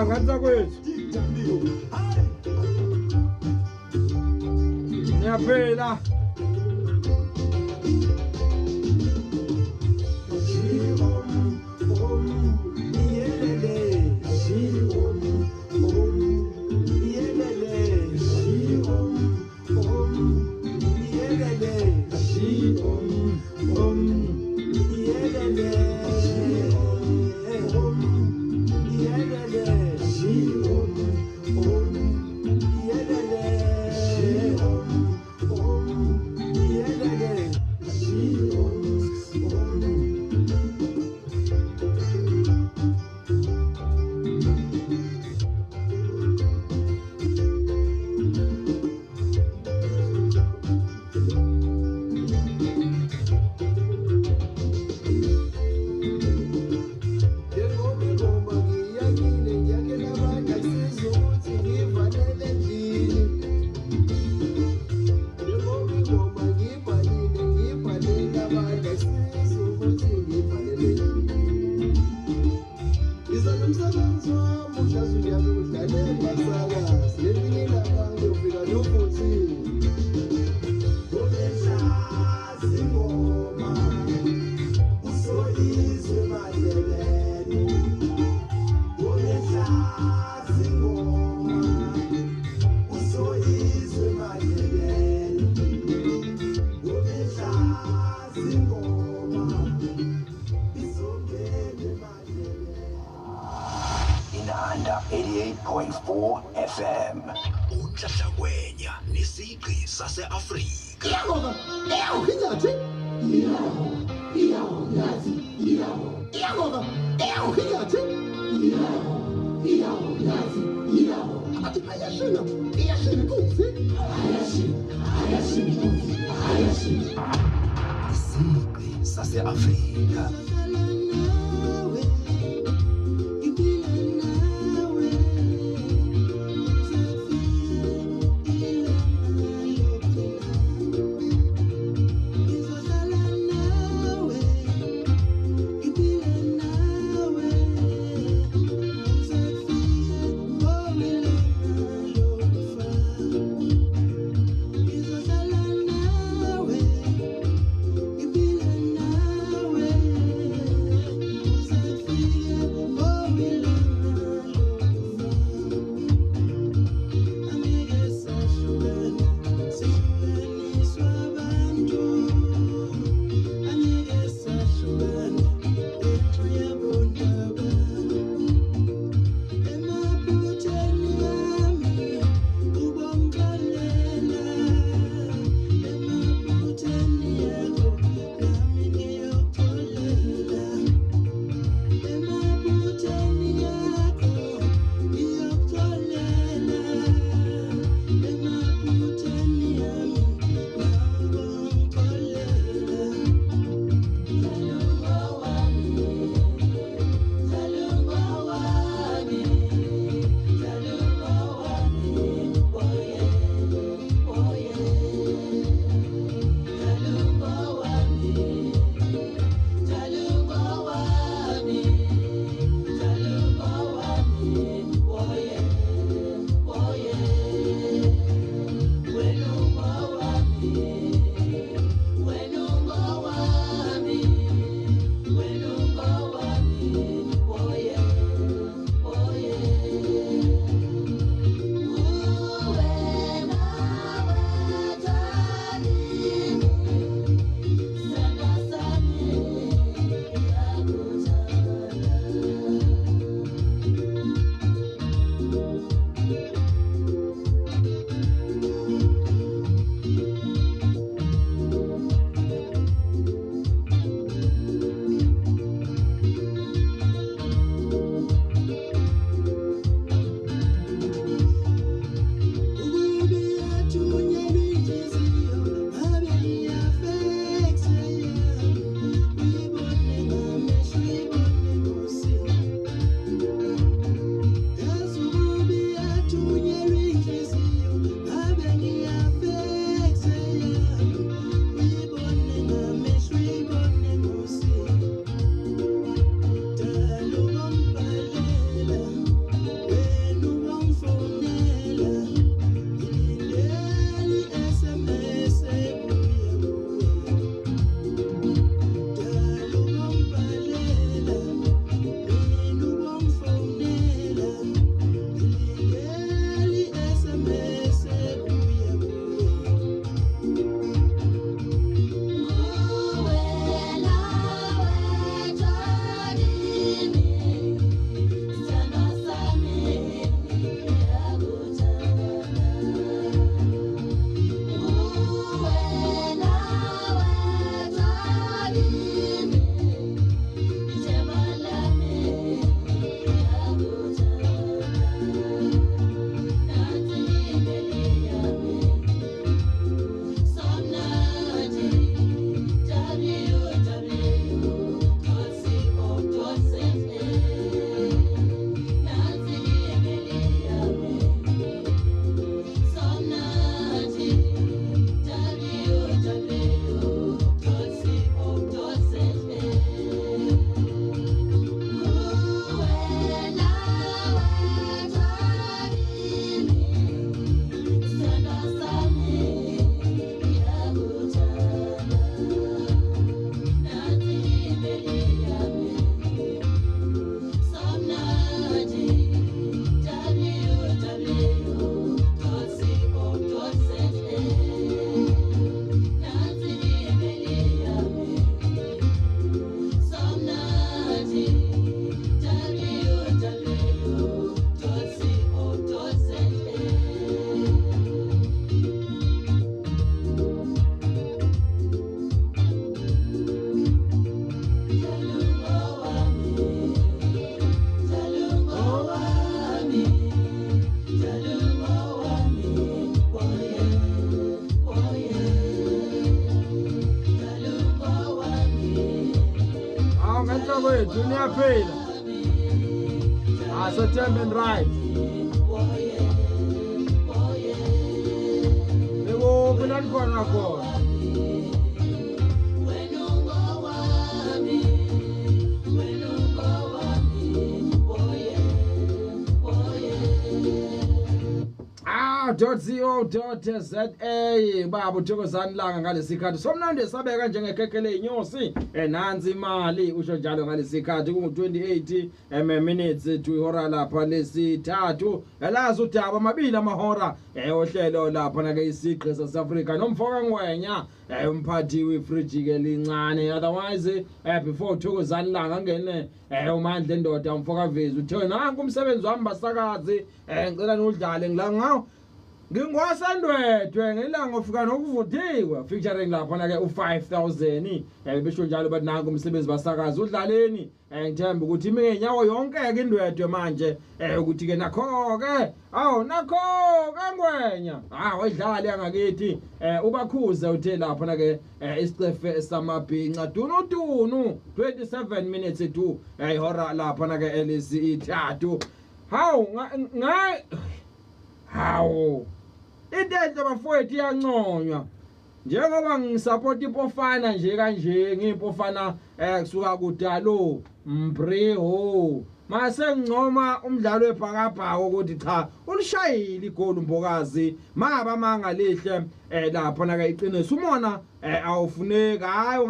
Nganza kwethu niyaphela Inanda 88.4 FM. Unhlahlangwenya nesigqi sase-Afrika. Isigqi sase-Afrika. Siniyaphila. Asathembe and right. Lebo phela khona khona. .co.za baba uthokozani langa ngalesikhathi somnandi sabeka njengekhekhele inyosi nanzi imali usho njalo ngalesikhathi kungu28 minutes to ihora lapha lesithathu elazi udaba amabili amahora ohlelo lapha na ke isiqhe saseAfrika nomfoka ngwenya umphathi wefridge ke lincane otherwise before uthokozani langa ngene uMandla Endoda umfoka Vezi uthe nanku umsebenzi wami basakazi ngicela nodlale ngila ngawo ngingwasandwedwe ngelanga ofika nokuvuthiwe featuring lapha na ke u5000 besho njalo bathi nanku umsebenzi basakazi udlaleni ngithemba ukuthi iminyawo yonke ke indwedwe manje ukuthi ke nakho ke nakho kangwenya wedlali yangakithi ubakhuze uthe lapha na ke isicefe samabhinqa dunu 27 minutes to ihora lapha na ke elesithathu intenhle bafowethu iyanconywa njengoba ngisupport iPofana nje kanje ngiPofana kusuka kudalo Mbriho mase ngcoma umdlalo webhakabhaka ukuthi cha ulishayile igoli umbokazi maba mangalihle lapha na ke iqiniso umona awufuneka hayi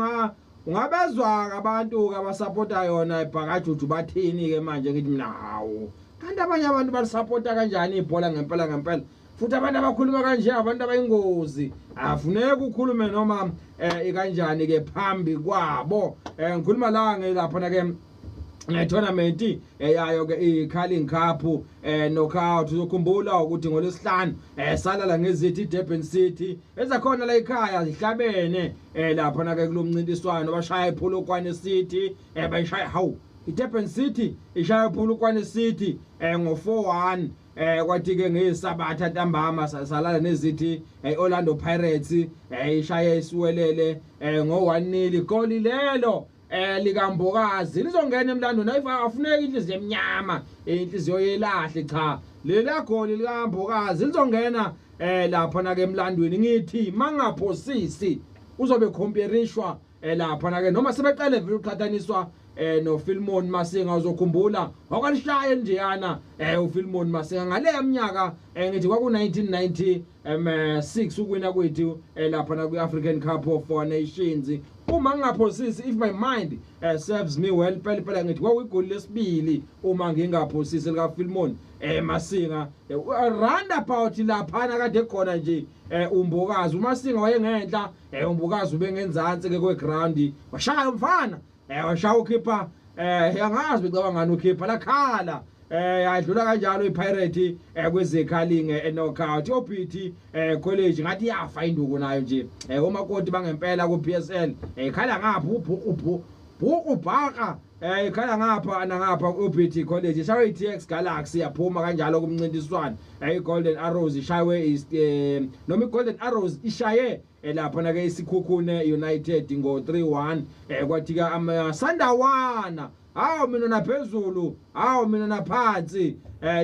ungabezwa abantu ke abasupporta yona ibhakajuju bathini ke manje ngithi mina hawo kanti abanye abantu balisupporta kanjani ibhola ngempela futhi abantu abakhuluma kanje abantu abayingozi afuneka ukukhulume noma ikanjani ke phambi kwabo ngikhuluma la ngelapha na ke tournament yayo ke iCarling Cup knockout uzokhumbula ukuthi ngolesihlanu salala ngezithi Durban City ezakhona la ekhaya zihlabene lapha na ke kulomncintiswano bashaya iPolokwane City bayishaya iDurban City ishaya iPolokwane City ngo4-1 kwathi ke ngesabatha ntambama salala nezithi Orlando Pirates ishaye isiwelele ngo1-0 igoli lelo likambokazi lizongena emlandweni ayifuneka inhliziyo emnyama inhliziyo yelahle cha lela goli likambokazi lizongena lapha na ke emlandweni ngithi mangaphosisi uzobe comparishwa lapha na ke noma sebeqale vele uqhathaniswa no Philmon Masinga uzokhumbula wakwalishaya njeyana uPhilmon Masinga ngale eminyaka ngithi kwaku 1996 ukwina kwethu lapha na kwiAfrican Cup of Nations uma ngingaphosisi if my mind serves me well phela ngithi kwakuyigoli lesibili uma ngingaphosisi lika Philmon Masinga roundabout lapha na kade khona nje umbokazi uMasinga wayengenhla umbokazi ubengenzansi ke kweground washaya umfana washaya ukhipha yangazi becaba ngani ukhipha lakhala yadlula kanjalo iPirate kwezeCarling knockout oBT college ngathi yafa induku nayo nje omakoti bangempela ku PSL khala ngapha ubhuku bhaka ikhala ngapha nangapha uBT college shawe iTX Galaxy yaphuma kanjalo kumncintiswano iGolden Arrows ishawe noma iGolden Arrows ishaye lapha na ke isikhukhune United ngo 3-1 kwathi ka Sandawana mina naphezulu mina naphansi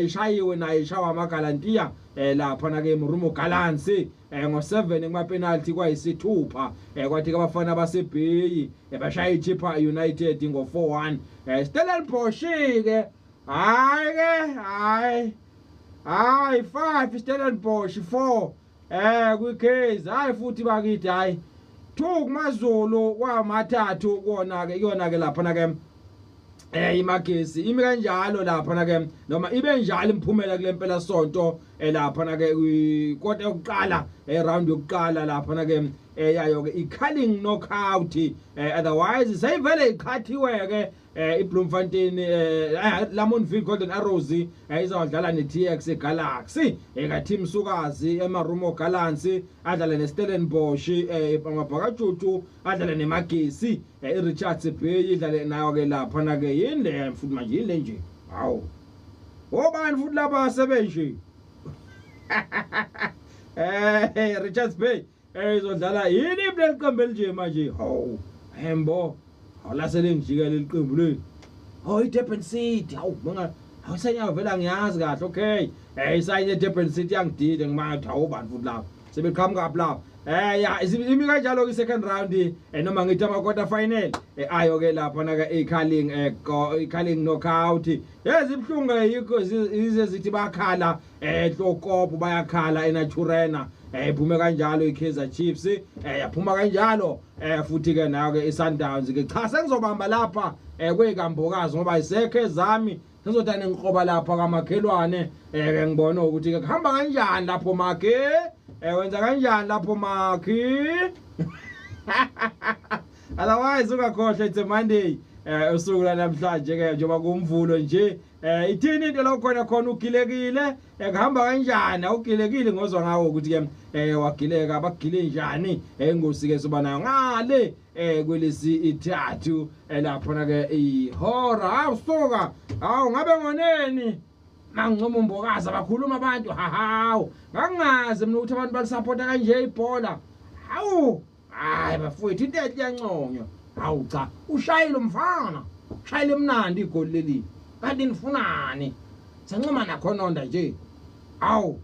ishayiwe naye ishawa amagalantiya lapha na ke Mrumo Gallants ngo7 kuma penalty kwayisithupha kwathi abafana baseBay bashaya iChippa United ngo 4-1 Stellenbosch ke hayi 5 Stellenbosch 4 kwiCaze futhi bakithi 2 kumaZulu kwamathathu kona ke iyona ke lapha na ke imagesi imi kanjalo lapha na ke noma ibe njalo imphumela kule mpela sonto lapha na ke ikota yokuqala round yokuqala lapha na ke yayo ke iCarling knockout otherwise sayivele iqhathiwe ke iBloemfontein Lamontville Golden Arrows izawudlala neTX Galaxy ekaTeam Sukazi eMarumo Gallants adlala neStellenbosch amabhakajuju adlala neMagesi iRichards Bay idlale nayo ke lapha na ke yinde futhi manje yile nje hawo obani futhi lapha sebenje Richards Bay izodlala yini iqembu nje manje hawo hembo awulasele ngijikela iqembu lethu oh iDurban City hawu mina awusenya vela ngiyazi kahle okay isayine eDurban City yangidide ngimatha awubantu futhi lapho sebeqhamuka lapho ya imi kanjalo ke second round noma ngithi ama quarter final ayo ke lapha na ke ikhaling knockout yezibhlungu yikho ize zithi bakhala Hlokopho bayakhala eNaturena iphume kanjalo iKaizer Chiefs yaphuma kanjalo futhi ke nayo ke iSundowns ke cha sengizobamba lapha kwekambokazi ngoba isekho ezami sizothana ngikroba lapha kamakhelwane ngibona ukuthi ke kuhamba kanjani lapho makhe wenza kanjani lapho makhi otherwise ungakhohle it's a Monday usuku la namhlanje ke njengoba kumvulo nje ithini into la khona ugilekile kuhamba kanjani awugilekile ngozwa ngawo ukuthi ke wagileka abagile njani engosi ke soba nayo ngale kwelisi ithathu lapho na ke ihora awusoka awu ngabe ngoneni mangicoma umbokazi abakhuluma abantu hahawu ngangazi mina ukuthi abantu balisupporta kanje ibhola hawu hayi bafowethu into eyanconywa hawu cha ushayile umfana ushayile mnandi igoli leli kanti nifunani sancoma nakhononda nje hawu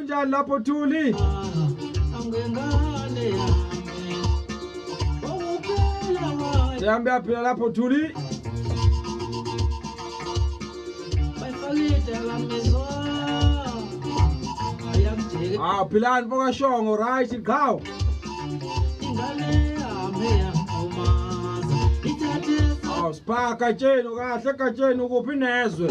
kunjani lapho Thuli angengane yami okuphela sihambe yaphila lapho Thuli bayifakile lamezwa ayamjike philani pokashongo right iqhawe ingane yami yangumaza ithathe spark katsheni kahle katsheni ukuphi nezwe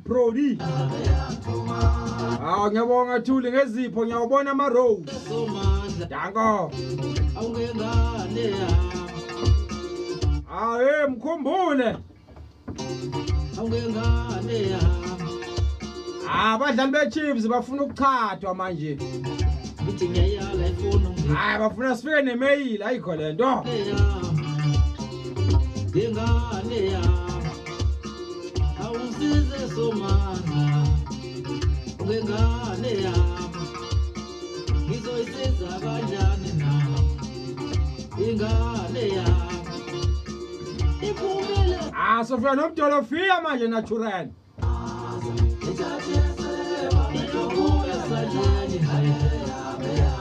Prodi ngiyabonga Thuli ngezipho ngiyawubona ama rose danko awungengane mkhumbule awungengane abadlali beChiefs bafuna ukuchathwa manje ngithi ngiyayala ifoni bafuna sifike nemail ayikho lento ngengane awusize somana ungengane yami ngizoyisiza kanjani na ingane yami iphumile Sofia nomdolofia manje Natural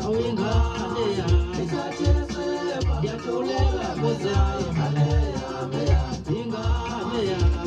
awingane yami yakulela ngozayo ingane yami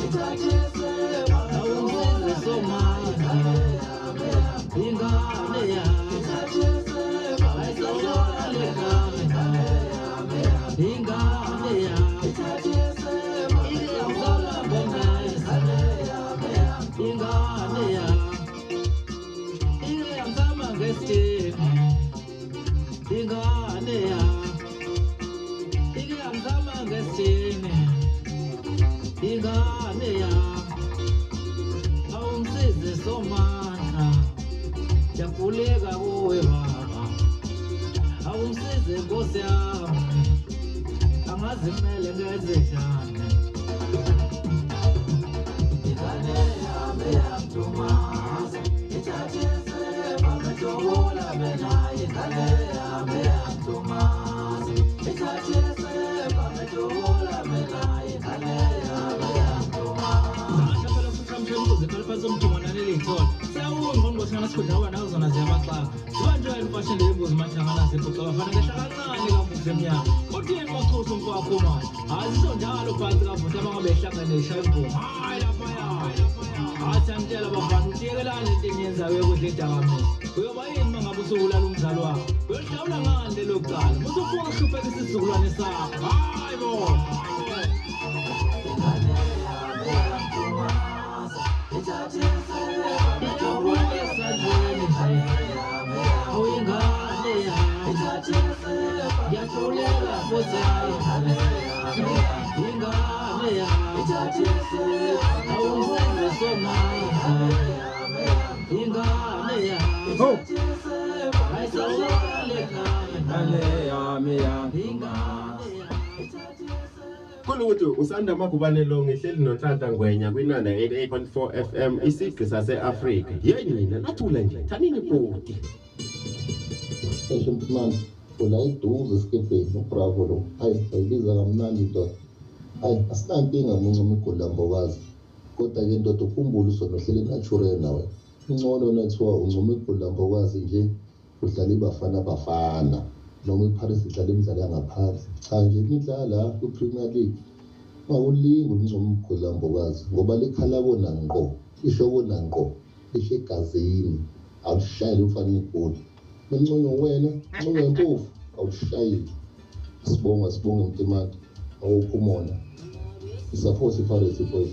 yakuleka kuwe baba awumsize Nkosi yami angazimele ngenze njani ingane yami yamthumaza ithathise bametobola mina ingane yami yamthumaza ithathise bametobola mina ingane yami yamthumaza phela futhi phela bazomthumana lelithola ngosana sikudlawa nazo zona ziyabaxaka sibanjwe imfashini lembuzi mathangana sephoxa bafana ngehla kancane kambuze emnyama uthini maqhuso mfowakho manje azisho njalo phansi kavuthi abangabehlanganisha imvumo hayi lapha athi angitshela bafana utiyekelane into enyenzayo ekudla idakamizwa uyoba yini mangabe usubulala umzali wakho uyohlawula ngani lelo kuqala usufuna ukuhlupheka isizukulwane sakho hayi bo Kulokuthi usanda makubanelo ngehleli noNhlanhla Ngwenya kwinana 88.4 FM isigqi sase-Afrika. Yenina nathula nje thanini bhuti. Manje ula iduze esikepeni uBravo lo. Hayi ayibiza kamnandi ndoda. Hayi asinankinga muncoma igollambokazi. Kodwa ke ndoda ukhumbula usonohlele natural nawe. Ingcono nathiwa uncoma igollambokazi nje udlala ibafana. Noma iParis idlala imidlalo yangaphansi. Cha nje imidlalo ku-Premier League awulingi uncoma igollambokazi ngoba lekhala bona ngqo. Isho bona ngqo. Isho egazini. Awushayile ufana igoli. Ngcono wena, ngcono impofu awushayile. Sibonga Mtimati. Awuphumona. Support iParis boys.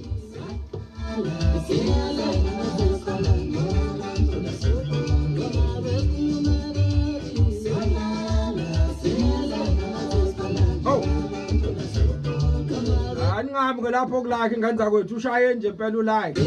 Angabi ngelapho kulakhe ngenza kwethu ushaye nje impela ulike.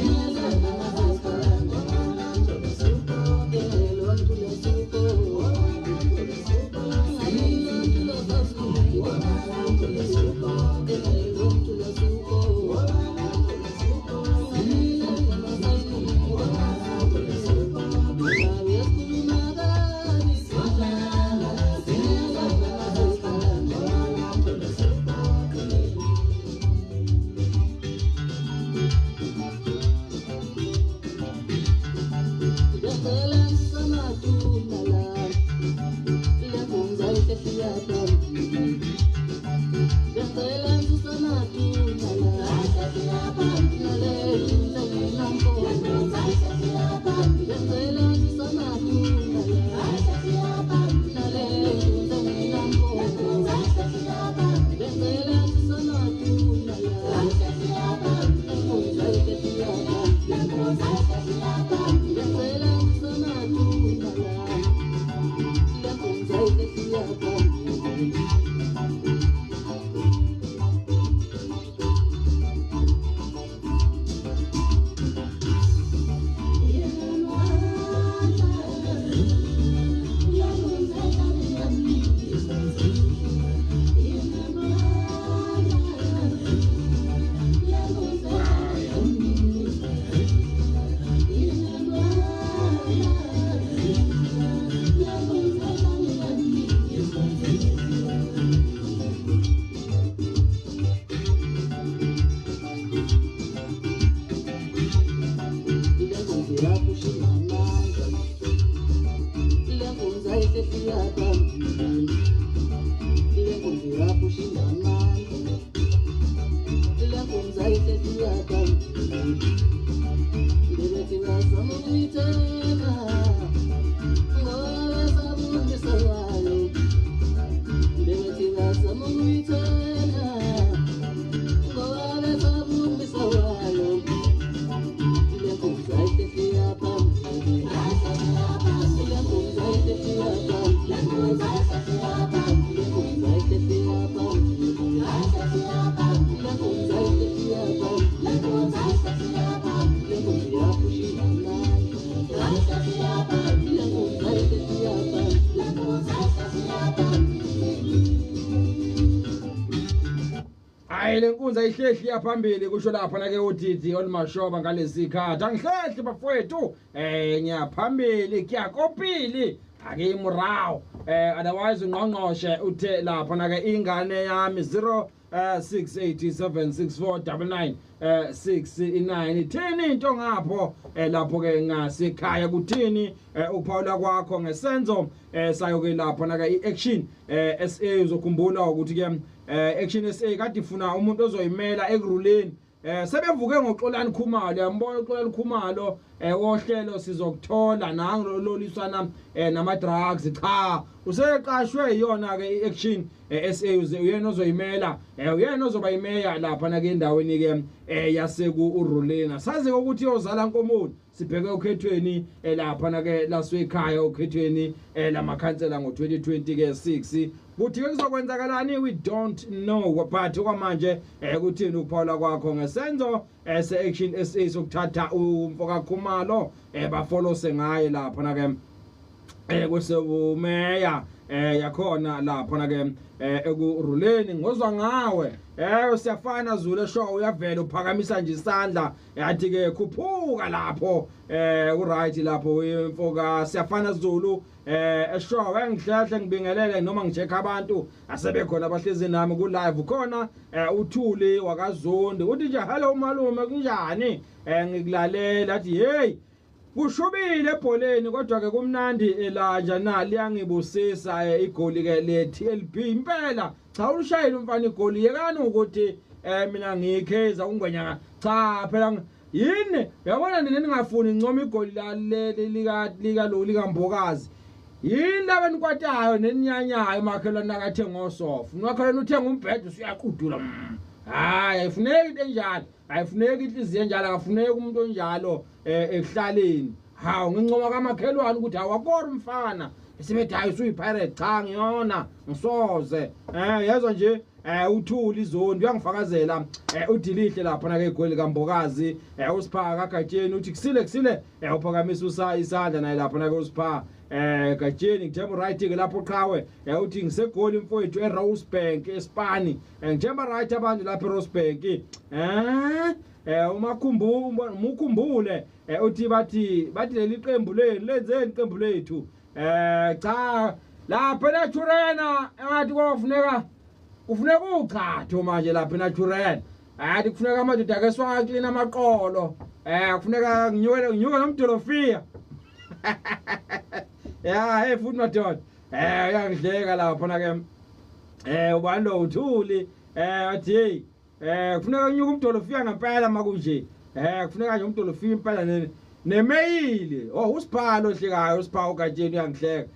Lenkunza ihlehli yaphambili kusho lapha na ke uDidi Olimashoba ngalesikhathi angihlehli bafowethu ngiyaphambili kuyakopili ake imurawo otherwise ungqongqoshe uthe lapha na ke ingane yami 0687649969 thini into ngapho lapho ke ngasekhaya kuthini ukuphawula kwakho ngesenzo sayo ke lapha na ke iAction SA uzokhumbula ukuthi ke Action SA kade ifuna umuntu ozoyimela ekuruleni sebevuke ngoXolani Khumalo yambona uXolani Khumalo wohlelo sizokuthola nangololiswana nama drugs cha useqashwe iyona ke iAction SA uyena ozoyimela uyena ozoba imeya lapha na ke endaweni ke yaseku uRulena sazi ukuthi yozala Nkomoni sibheke ukhethweni lapha na ke laswekhaya ukhethweni lamakhansela ngo2020 ke 6 kuthi ke kuzokwenzakalani we don't know but okwamanje kuthini ukuphawula kwakho ngesenzo seAction SA sokuthatha umfoka Khumalo bafollow sengaye lapha na ke kusebumeya yakhona lapha na ke ekuruleni ngozwa ngawe siyafana Zulu show uyavela uphakamisa nje isandla yathi ke khuphuka lapho uright lapho imfoka siyafana Zulu eshow engihlehle ngibingelele noma ngijeka abantu asebekhona abahlezi nami ku live khona uThuli wakaZondi uthi nje hello malume kunjani ngikulalela athi hey kushubile ebholeni kodwa ke kumnandi elanja nali yangibusisa igoli ke le TLB impela cha ushayile umfana igoli yekani ukuthi mina ngikheza ungwenyanga cha phela yini yabona ningafuni incoma igoli lika lo likambokazi yini laba nikwatayo neninyanyayo makhelwane nakathe ngosofu makhelwane uthenga umbhedo usuyaqudula hayi ayifuneki into enjalo ayifuneki inhliziyo enjalo akafuneki umuntu onjalo ehlaleni hawu ngincoma kamakhelwane ukuthi awakora umfana sibethi hayi usuyipirate cha ngiyona ngisoze yezwa nje uThuli Zondi uyangifakazela udilihle lapha na ke igoli kambokazi uSipha kaGatsheni uthi kusile uphakamisa isandla naye lapha na ke uSipha Gatsheni ngithemba right ke lapho qhawe uthi ngisegoli mfowethu eRosebank eSpani ngithemba right abantu lapha eRosebank umukhumbule uthi bathi leli qembu leli lenzeni iqembu lethu cha lapha eNaturena engathi kofuneka uchatho manje lapha eNaturena athi kufuneka amadoda ake swaqina amaqolo kufuneka nginyuke nomdolofia hey futhi madoda uyangidleka lapha na ke ubani lo uThuli athi kufuneka nyuka umdolofia ngempela makunje kufuneka nje umdolofia impela nemeyili uSiphalo ohlekayo uSipha uGatsheni uyangihleka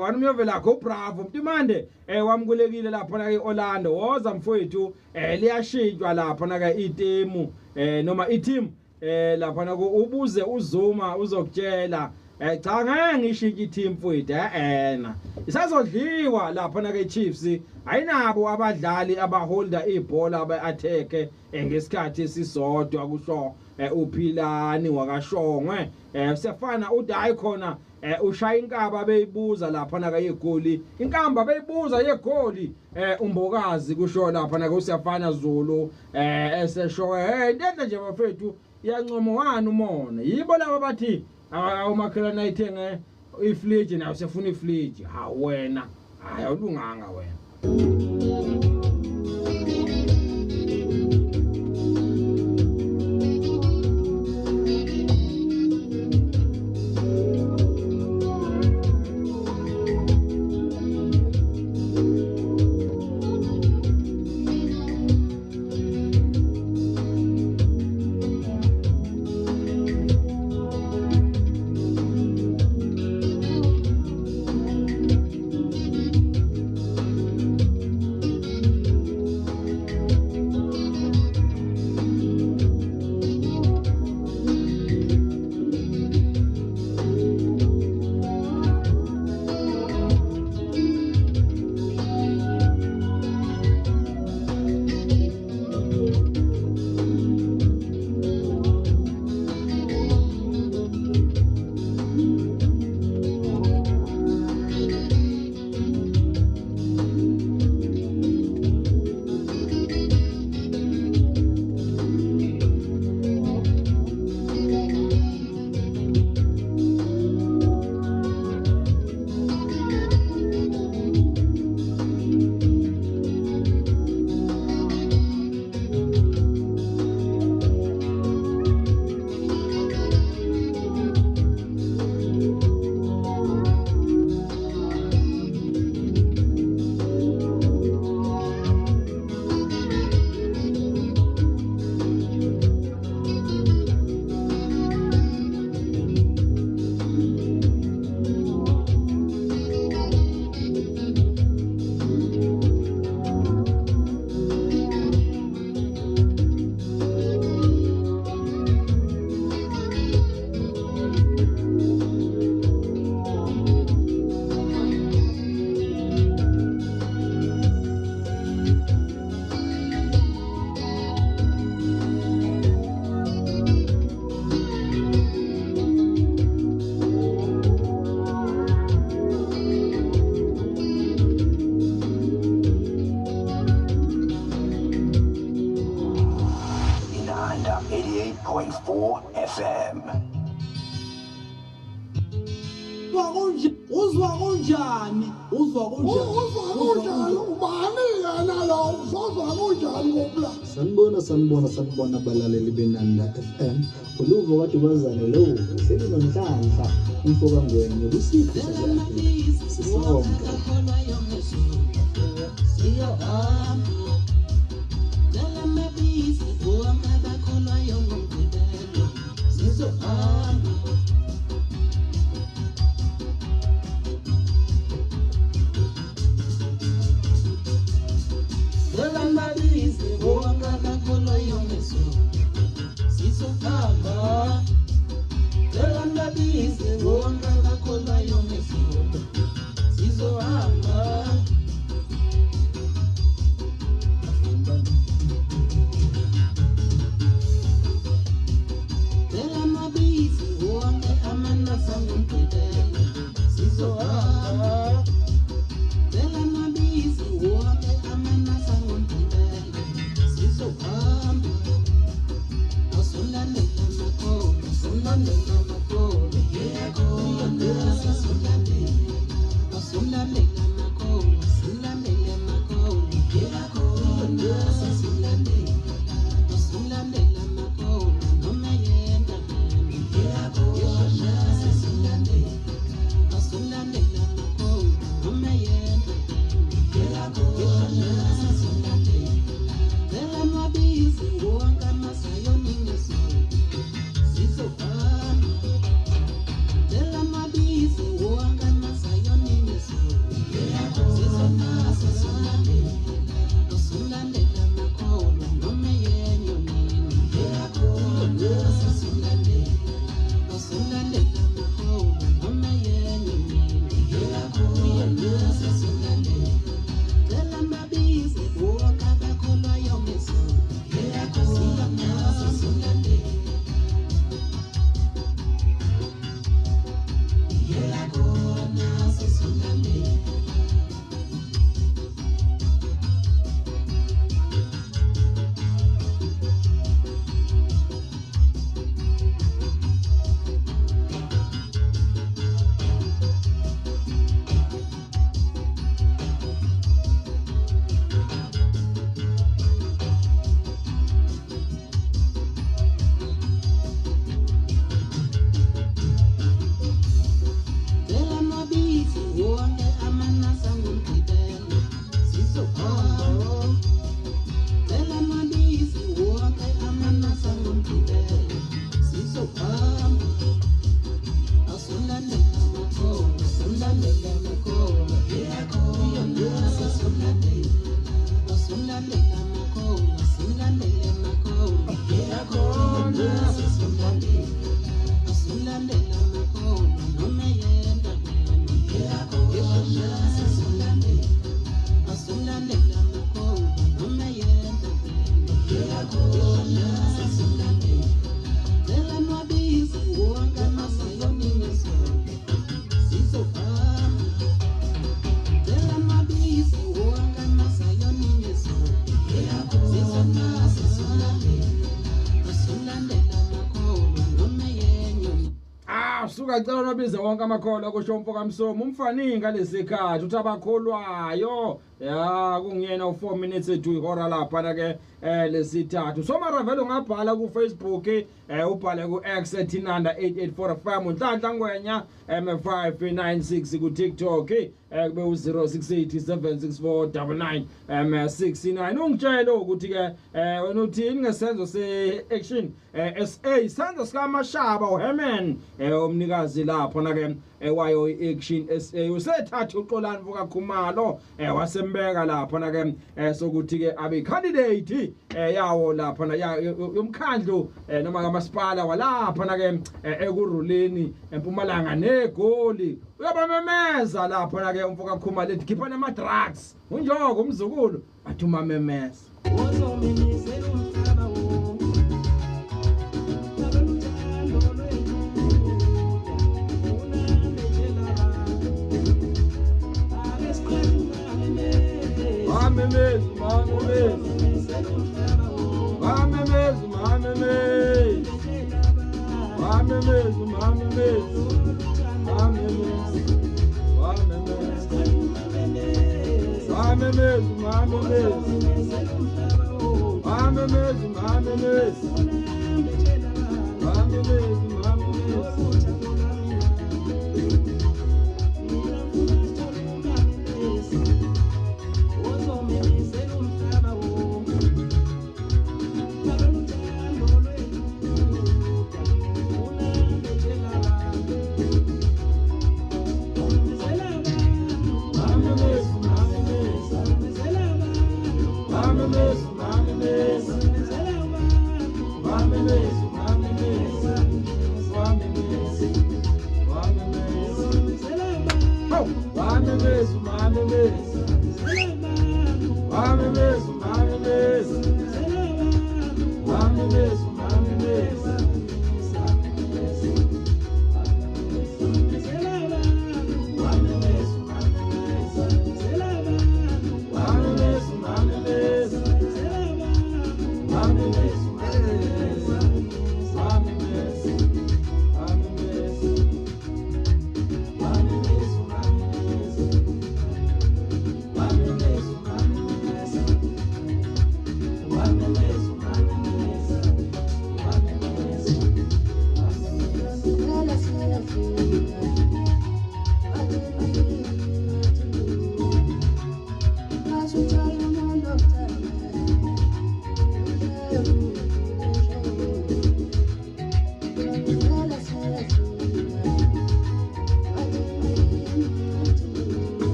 wanu myovela go bravo mtimande wamkulekile lapha na ke Orlando woza mfowethu liyashintshwa lapha na ke itemu noma iteam lapha na ubuze uzuma uzokutshela cha ngeke ngishintshe iteam mfowethu isazodliwa lapha na ke Chiefs ayinabo abadlali abaholder ibhola abayattack ngesikhathi esisodwa kusho uPhilani wakashongwe siyafana uthi hayi khona ushaya inkaba beyibuza lapha na kayegoli inkamba beyibuza yegoli umbokazi kusho lapha na kusiyafana Zulu esesho ndedle nje bafethu iyancoma wani umona yibo laba bathi umakhelwane ayithenge ifridge nayo sefuna ifridge ha wena hayi ulunganga wena FM. Uzwa kunjani ubani yena lo uzwa kunjani ngopla sanibona balaleli benanda FM uluvo kade bazane lo uhleli nomhlanhla umfoka ngwenya kusiphi sisonke Ngicela nobize wonke amakholwa kusho umfoka Msomo umfani ngalesikhathi uthi abakholwayo ya kungiyena u4 minutes edu ihora lapha na ke lesithathu somara vele ungabhala ku Facebook ubhale ku X @Tinanda884 FM unhlanhla ngwenya M596 ku TikTok kube u0687649969 ungitshela ukuthi ke wena uthini ngesenzo se-action SA isenzo sikaMashaba uHerman umnikazi lapho na ke wayo i-action SA usethatha uXolani Vuka Khumalo wasembeka lapho na ke sokuthi ke abe candidate yawo lapha na yomkhandlu noma kamasipala walapha na ke ekuruleni eMpumalanga neGoli uyabamemeza lapha na ke umfoka Khumalo ethi khipha nema drugs unjoko umzukulu athi umamemeza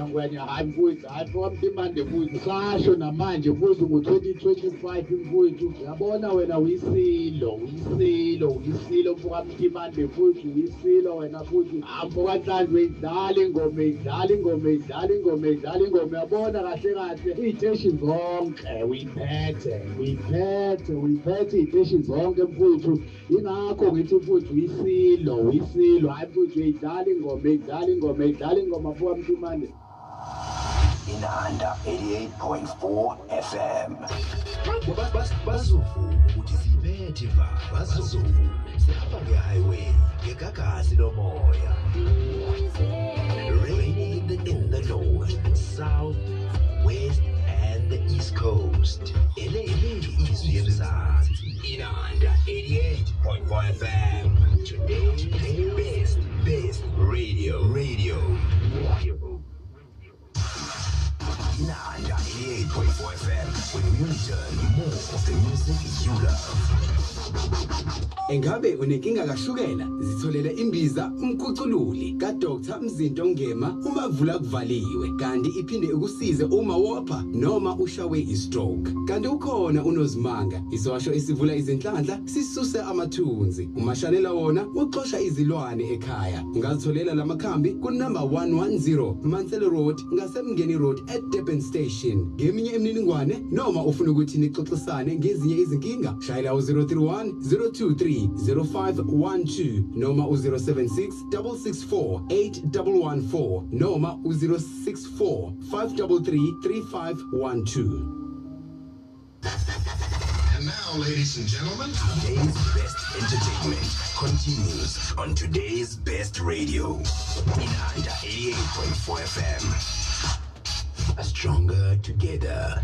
ngwenya hayi mfowethu hayi kwamtimande mfowethu sasho namanje mfowethu ngo-2025 mfowethu yabona wena uyisilo mfokamtimande mfowethu uyisilo wena mfowethu mfokahlanzwe idlala ingoma yabona kahle kahle iy'teshi zonke uyiphethe iy'teshi zonke mfowethu ingakho ngithi mfowethu uyisilo hayi mfowethu uyidlala ingoma mfokamtimande Inanda 88.4 FM. Bazufu ukuthi siphethe bazufu sihamba ngehighway ngegagasi lomoya. Raining in the north, south, west and the east coast. Elethu izwi emzansi. Inanda 88.4 FM. Today's best radio. Inanda 88.4 FM, when we return more of the music you love. Engabe unenkinga kashukela zitholela imbiza umkhucululi kaDr Mzinto Ngema uma vula kuvaliwe kanti iphinde ukusize uma wopha noma ushawe istroke kanti ukhona unozimanga isosho esivula izinhlanhla sisuse amathunzi umashalela wona uxosha izilwane ekhaya ungazitholela lamakhambi ku number 110 Mansell Road ngasemngeni road at Durban Station ngeminye emininingwane noma ufuna ukuthi nixoxisane ngezinye izinkinga shayela u031 023 0512 noma u076 664 8114 noma u064 533 3512. And now, ladies and gentlemen, today's best entertainment continues on today's best radio. Inanda 88.4 FM. Stronger together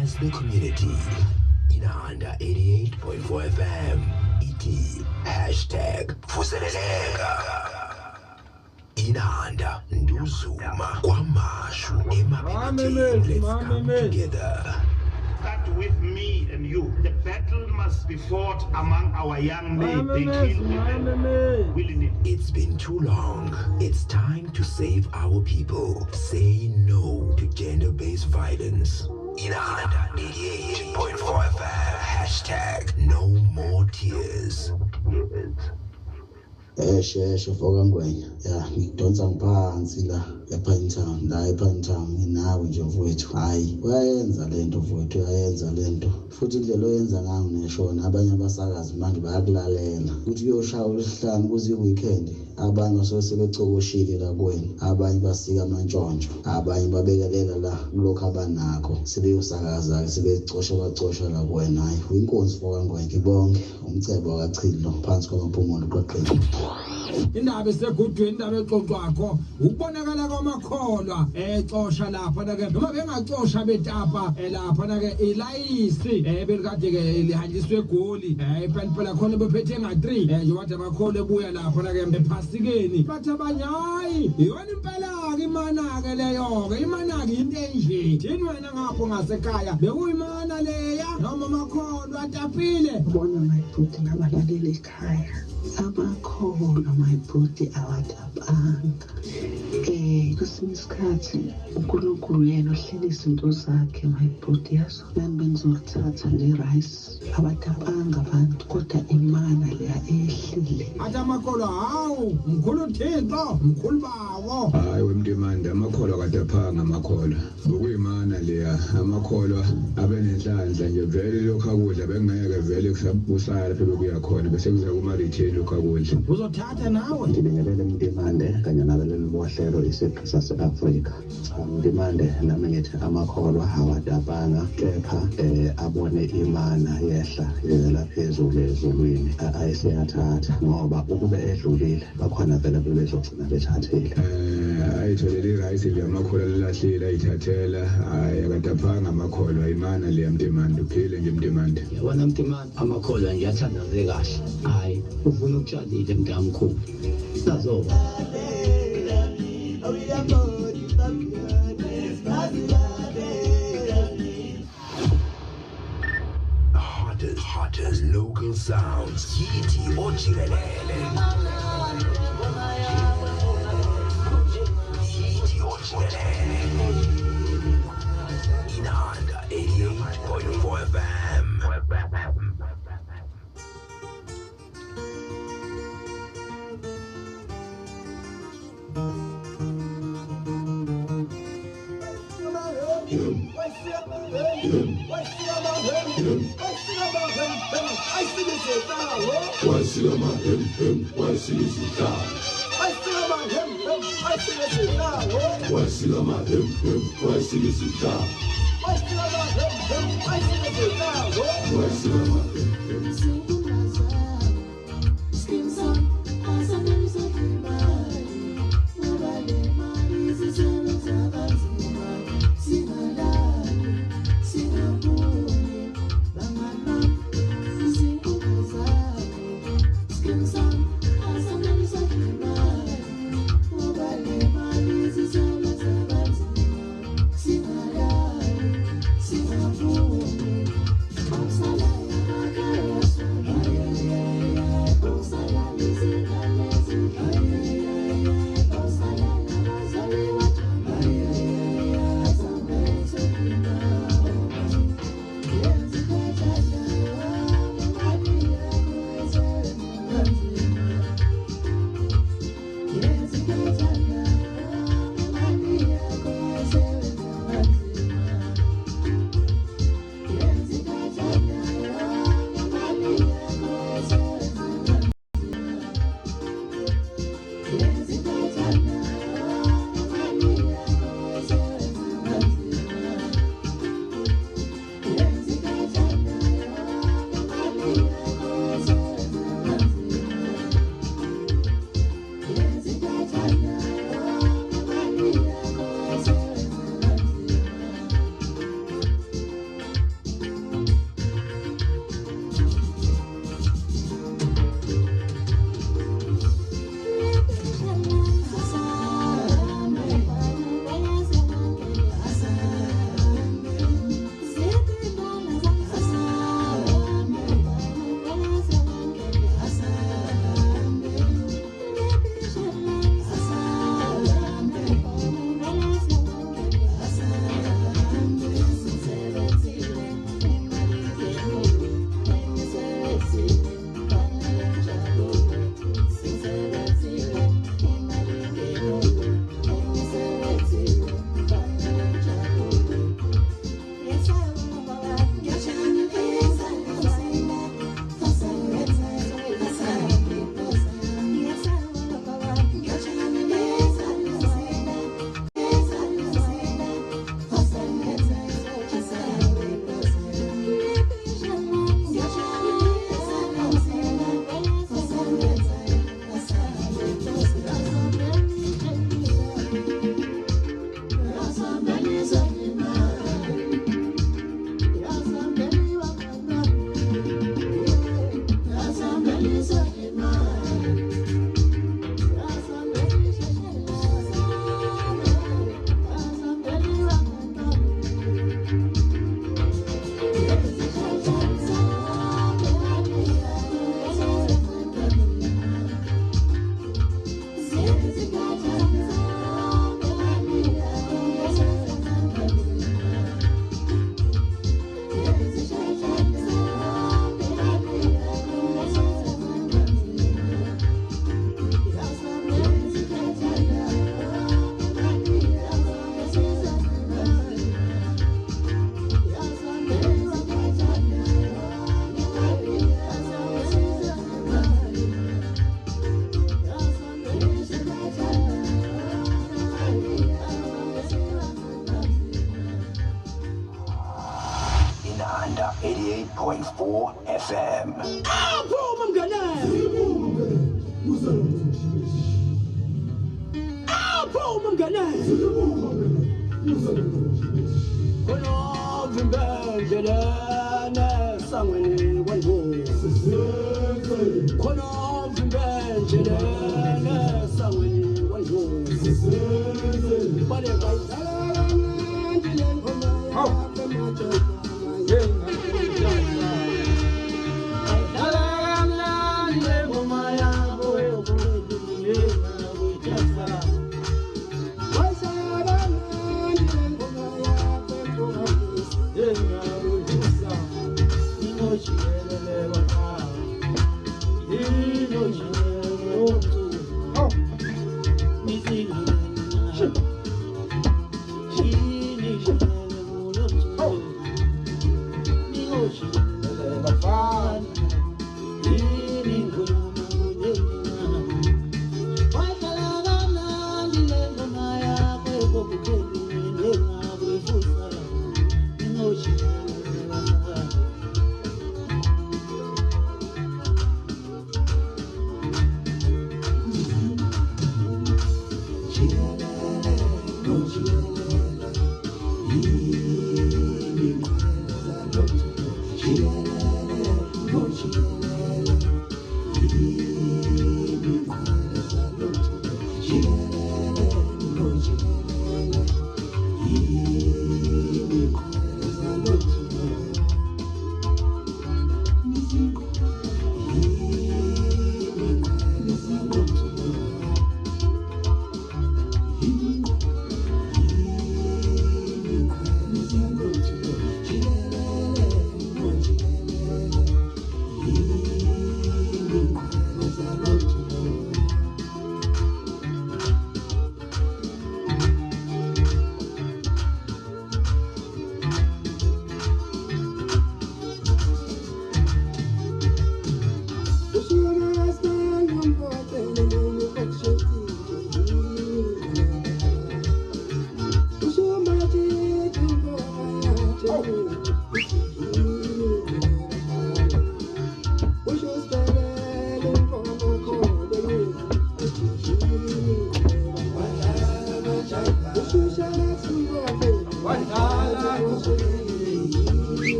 as the community. Inanda 88.4 FM. Iti #Vuseleleka. Inanda nduzuma kwamashu emaphethelweni. Let's come together. Start with me and you. The battle must be fought among our young men. They kill women willingly. It's been too long. It's time to save our people. Say no to gender-based violence. Inanda 88.4 FM. #No more tears. Sheshe Fokangwenya. Ya, ngidonsa ngiphansi la ePine Town. La ePine Town nginawe nje mfowethu. Hayi, uyayenza lento mfowethu, uyayenza lento. Futhi indlela oyenza ngayo neshona abanye abasakazi manje bayakulalela. Uthi uyoshaya uLesihlanu kuze weekend. Abanye basuke sebecokoshile la kuwena. Abanye basika amantshontsho. Abanye babekelela la kulokho abanakho. Sebeyosakaza ke sebecosha bacosha la kuwena. Hayi, uyinkonzi Fokangwenya. Ngibonge umcebo kaChilo phansi kwamaphumulo qoqeni. Indaba esegudweni indaba exoxwakho ukubonakala kwamakholwa exosha lapha na ke noma bengacosha betapa lapha na ke ilayisi belikade ke lihanjiswe egoli phela khona bephethe nga3 nje wathi amakholwa ebuya lapha na ke ephasikeni bathi abanye hayi yona impela ke imana ke leyo ke imana ke into enje thini wena ngapho ngasekhaya bekuyimana leya noma amakholwa atapile bona mayibhuti ngabalaleli ekhaya amakholwa mayibhuti awatabanga kwesinye isikhathi uNkulunkulu yena ohlela izinto zakhe mayibhuti yazo benzothatha le-rice abatabanga abantu kodwa imana leya ehlile athi amakholwa hawu mkhulu Thixo mkhulu bawo hayi wemntimande amakholwa kadaphanga amakholwa bokuyimana leya amakholwa abenenhlanhla nje vele lokho akudla bengeke vele kusabusala lapho bekuyakhona bese kuza kumaritheli lokho akudla uzothatha nawe ngibingelele Mntimande kanye nabeleli bohlelo isiqi sase-Afrika Mntimande nami ngithi amakholwa awadabanga kepha abone imana yehla yevela phezulu ezulwini ayiseyathatha ngoba ukube edlulile bakhona vele bezogcina bethathile ayitholele irayisi le amakholwa lelahlile ayithathela hayi akadaphanga amakholwa imana le Mntimande uphile nje Mntimande yabona Mntimande amakholwa ngiyathandaze kahle hayi uvuna ukutshalile mntamkhulu sazoba hottest local sounds Yithi Ojikelele Yithi Ojikelele Inanda 88.4 FM Inanda 88.4 FM. Phuma mnganami. Phuma mnganami. Khona vimbendlelana sangweni kwandvu. Khona vimbendlelana sangweni kwandvu. Bale bayidlala ngile ngoma yakhe madoda.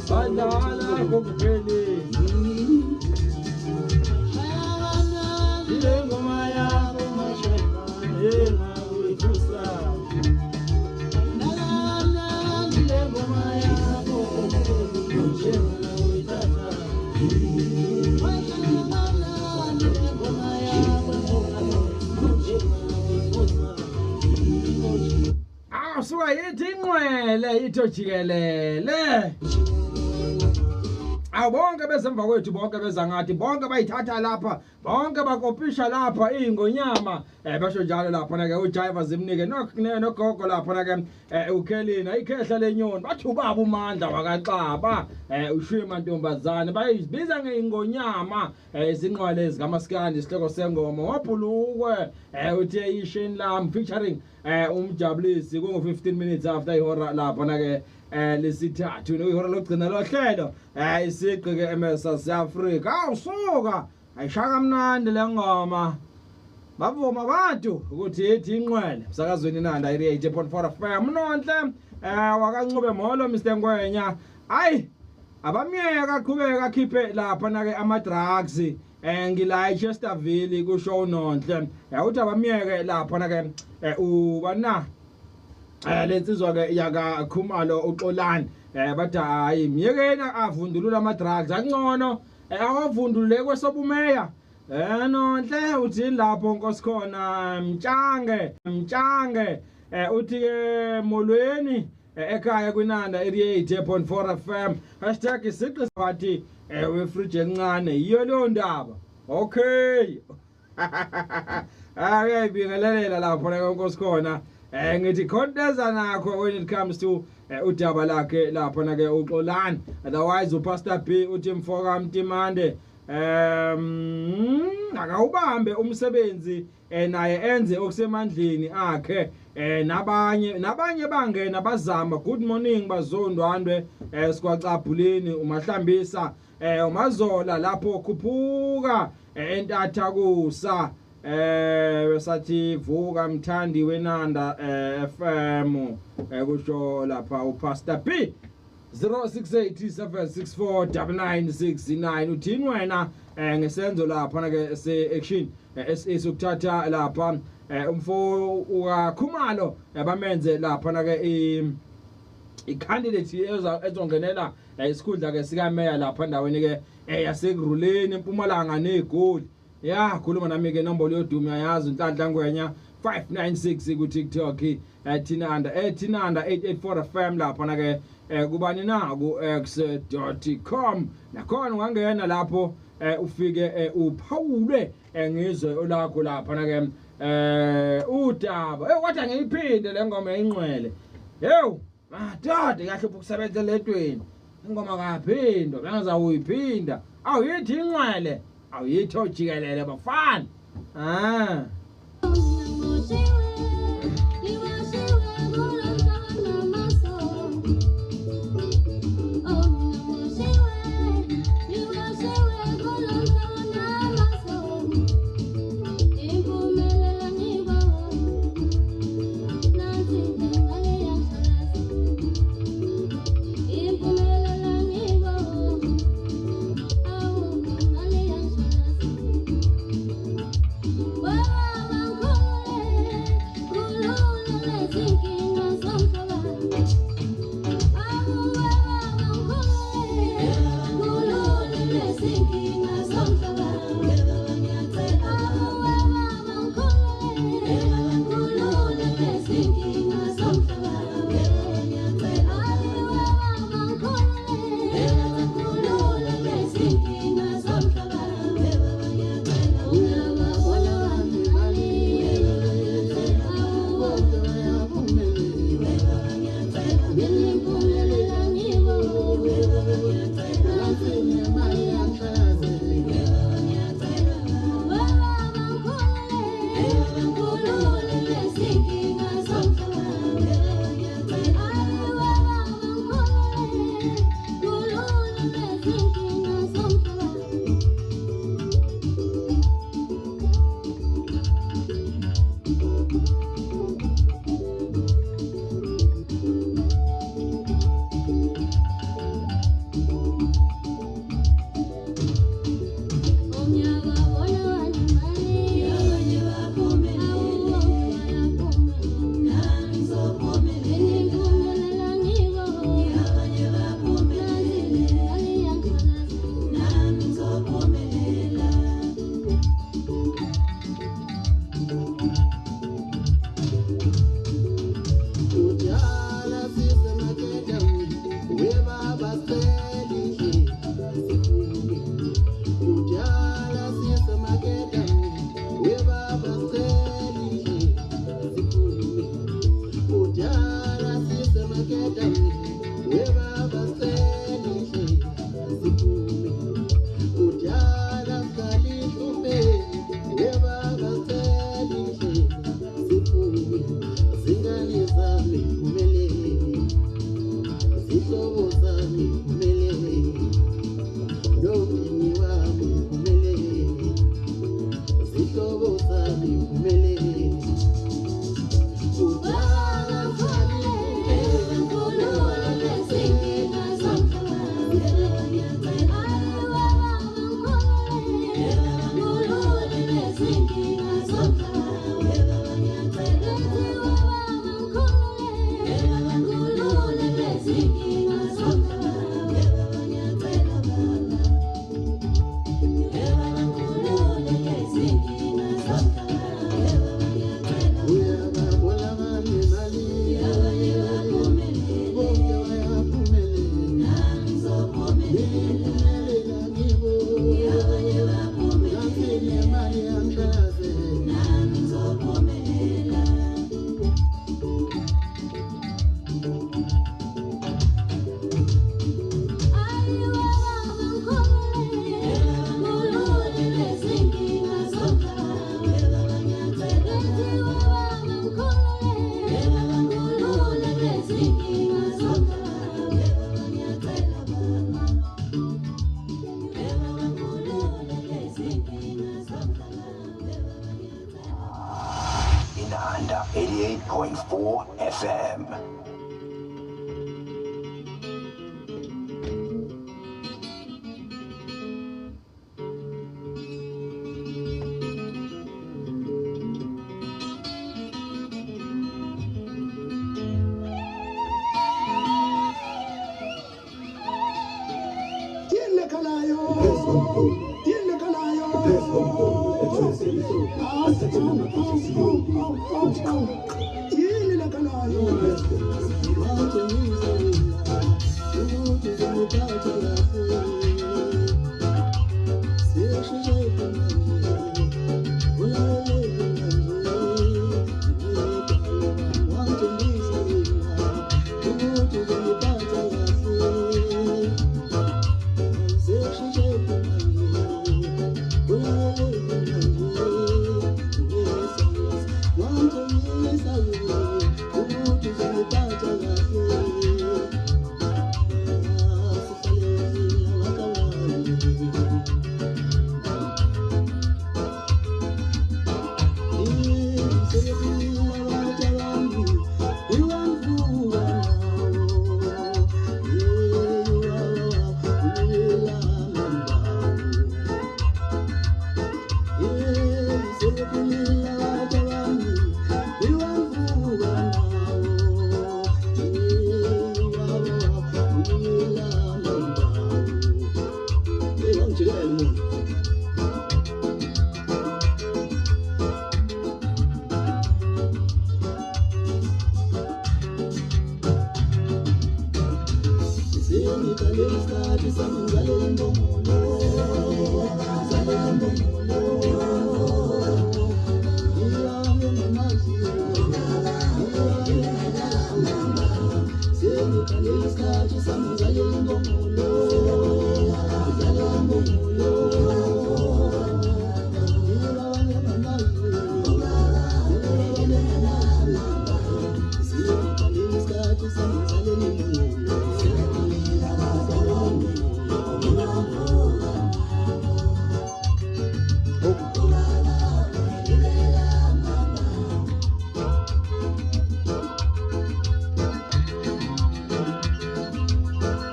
Badala kokupeli jikelele awubonke bezemva kwethu bonke bezangathi bonke bayithatha lapha bonke bakopisha lapha ingonyama basho njalo lapha na ke uJiva zimnike nogogo lapha na ke uKelina ikhehla lenyoni bathi ubaba uMandla wakaXaba uShima Ntombazane bayibiza ngeingonyama izinqwale ezikamaskandi isihloko sengoma wabhulukwe uthe ishini lam featuring umjabulisi kungu-15 minutes after ihora lapha na ke lesithathu ihora lokugcina lohlelo isiqi ke eMSA Africa awusuka ayishaka mnandi le ngoma bavuma abantu ukuthi ethi inqwele msakazweni Inanda 88.4 FM nonhle wakancube molo Mr Ngwenya hayi abamiyeka aqhubeka akhiphe lapha na ke ama drugs ngila eChesterville kusho nonhle uthi abamiyeke lapha na ke ubana lensizwa ke yaka Khumalo uXolani bathi hayi miyekeni avundulula ama drugs angcono awavundulule kwesobumeya nonhle uthi lapho nkosikhona mtsange uthi ke molweni ekhaya kwinanda 88.4 FM #isiqi wathi wefridge encane yiyo leyo ndaba okay ayibingelela lapho na nkosikhona ngithi khondeza nakho when it comes to udaba lakhe lapha na ke uXolani otherwise uPastor B uthi mfoka Mtimande akawubambe umsebenzi naye enze okusemandleni akhe nabanye bangena bazama good morning bazondwandwe sikwacabhuleni umahlambisa umazola lapho khuphuka entatha kusa sathi vuka mthandi wenanda FM kusho lapha uPastor B 0687649969 uthini wena ngesenzo lapha na ke se-action esokuthatha lapha umfo uKhumalo bamenze lapha na ke i-candidate ezongenela isikhundla ke sika mayor lapha endaweni ke yasekuruleni eMpumalanga neGoli ya khuluma nami ke inombolo yodumo yayazi uNhlanhla Ngwenya 596 ku TikTok Tinanda 884 FM lapha na ke kubani na ku x.com nakhona ungangena lapho ufike uphawule ngizwe olakho lapha na ke udaba wathi ngiyiphinde le ngoma eyinqwele madod kahle ukusebenza letweni ingoma kaphindwa bengaza uyiphinda awuyithi inqwele awuyithi ojikelele bafana Thank you. Inanda 88.4 FM.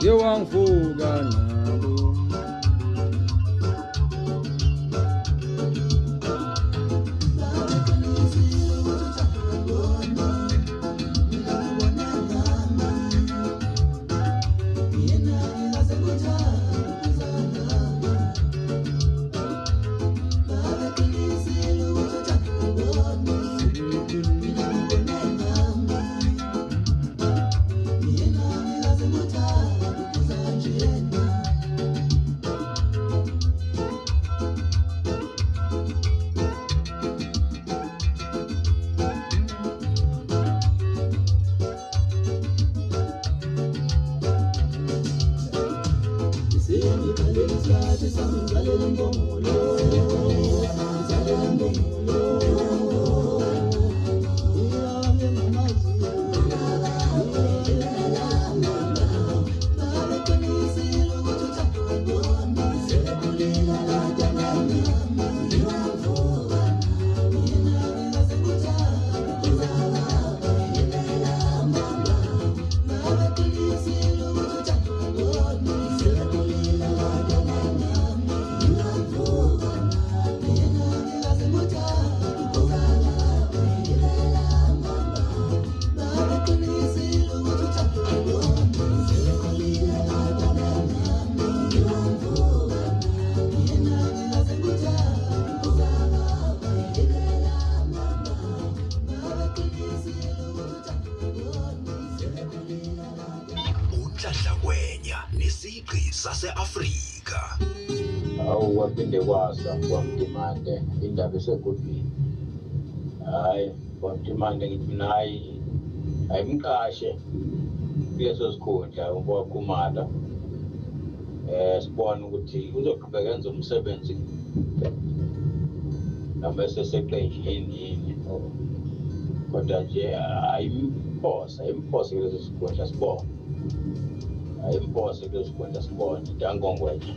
Yewangivuka nabo Awu waphinde kwasa kwamdimande indaba esekudlini. Hayi kwamdimande ngithi nayi ayimqashe kuleso sikhundla ngokukhumala. Sibona ukuthi uzoqhubeka enza umsebenzi namase seqenjini kodwa nje ayimphose kuleso sikhundla sibona. Ayimphose kuleso sikhundla sibona Ntangongwenya.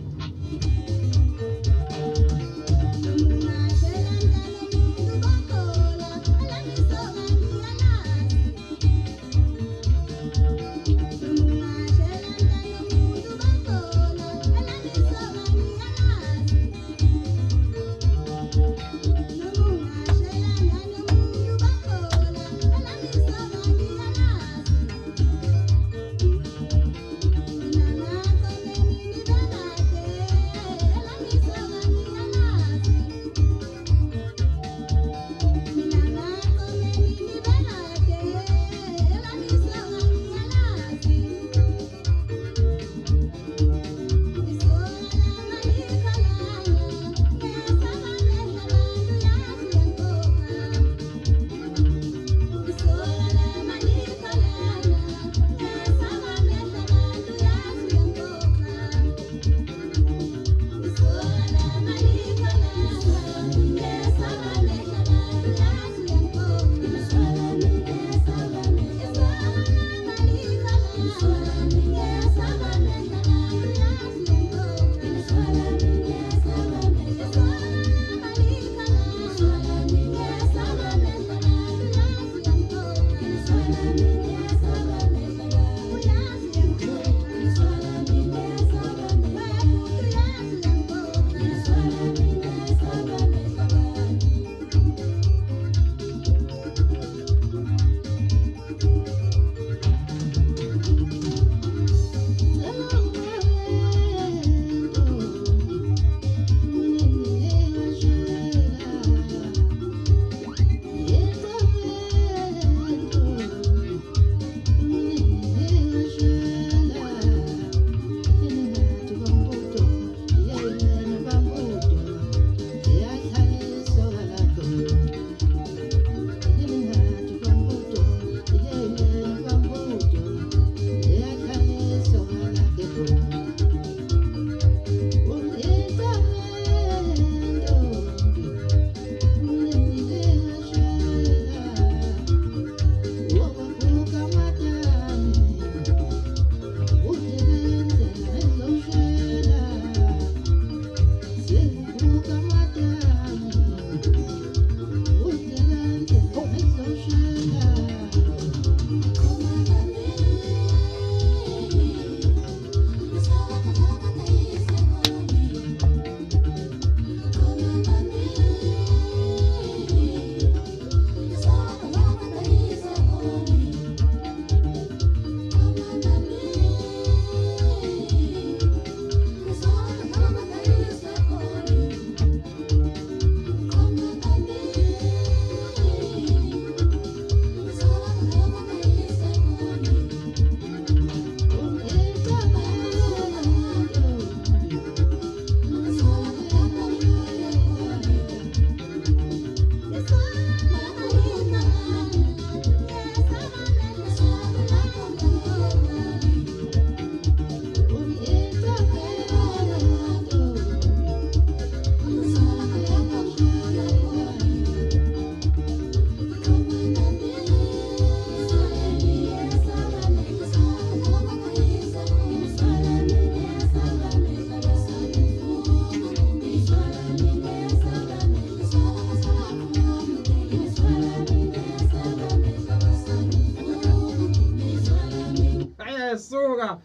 Suka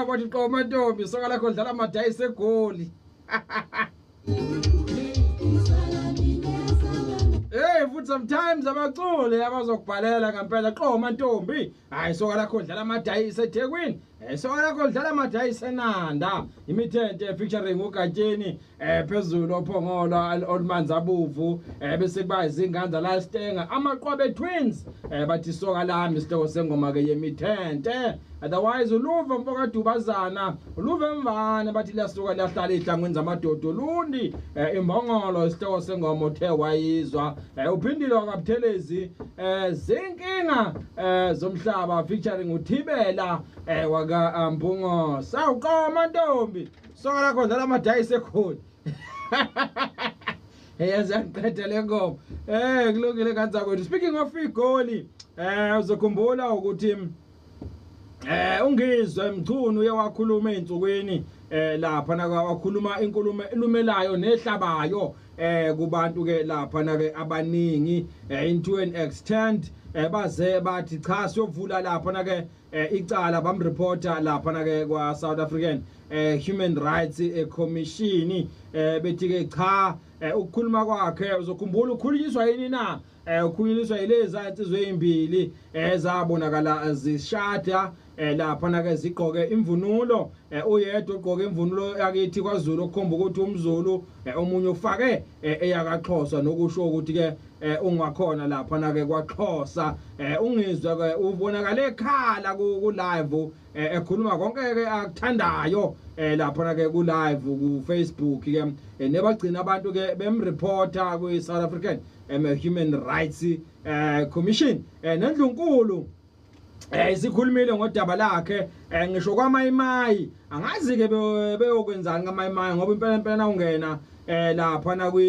wathi qoma ntombi soka lakho dlala amadayi segoli. Futhi sometimes abacule abazokubhalela ngempela qoma ntombi hayi soka lakho dlala amadayi eThekwini Sona kodlala madayisenanda imithente featuring uGatsheni phezulu ophongolo olumanzi abuvu bese kuba izinganza la Stenga amaqwabe twins bathi soka lami isihloko sengoma ke yemithente otherwise uluva mfoka Dubazana uluva emvane bathi lasuka lahlala ihlangweni zamadodo lundi imbongolo isihloko sengoma othe wayizwa uphindile wakabuthelezi zinkinga zomhlaba featuring uThibela waka Mbungo sawuqoma ntombi soka lakho dlala amadayisi ekhona yaziqedela lengoma kulungile kanza kwethu speaking of igoli uzokhumbula ukuthi ungizwe emchunu uyawakhuluma einsukwini lapha naka wakhuluma inkulumo elumelayo nehlabayo kubantu ke lapha nake abaningi into an extent baze bathi cha siyovula lapha nake icala bamreporter lapha nake kwa South African Human Rights Commission bethi ke cha ukukhuluma kwakhe uzokhumbula ukhuliswa yini na ukhuliswa ilezi insizwe ezimbili ezabonakala zishada lapha nake zigqoke imvunulo oyedwa ugqoke imvunulo yakithi kwaZulu okukhomba ukuthi umZulu omunye ufake eyakaXhosa nokusho ukuthi ke ungakhona lapha nake kwaXhosa ungizwe ke ubonakala ekhala ku live ekhuluma konke ke akuthandayo lapha nake ku live ku Facebook ke nebagcina abantu ke bemreporter ku South African Human Rights Commission nendlunkulu isikhulumile ngodaba lakhe ngisho kwaMayimayi angazi ke beyokwenzani kaMayimayi ngoba impela ungena lapha na ku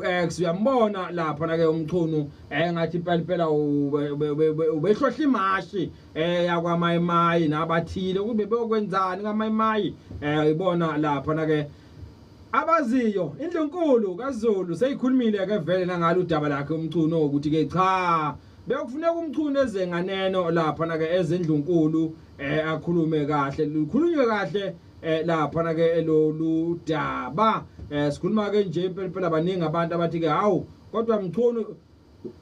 X uyambona lapha na ke umchunu ngathi impela ubehlohla imashi yakwaMayimayi nabathile kube beyokwenzani kaMayimayi ibona lapha na ke abaziyo indlunkulu kaZulu seyikhulumile ke vele nangalo udaba lakhe umchunu ukuthi ke cha bekufuneka umchunu ezenganeno lapha na ke ezendlunkulu akhulume kahle lukhulunywe kahle lapha na ke lolu daba sikhuluma ke nje impela baningi abantu abathi ke hawu kodwa mchunu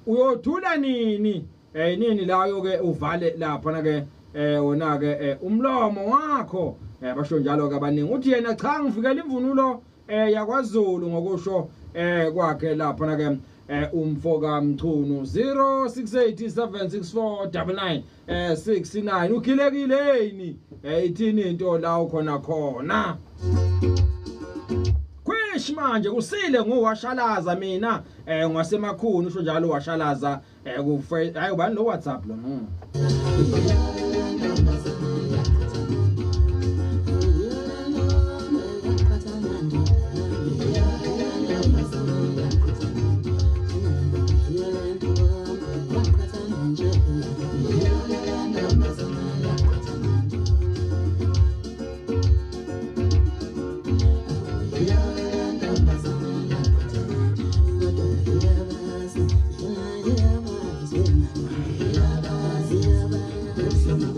uyothula nini nini layo ke uvale lapha na ke wona ke umlomo wakho basho njalo ke abaningi uthi yena cha ngivikela imvunulo yakwaZulu ngokusho kwakhe lapha na ke umfoka mchunu 0687649969 ukhilekileni ithini into la ukhona kwish manje kusile nguwashalaza mina ngasemakhulu usho njalo washalaza ku hayi ubani lo WhatsApp lo Some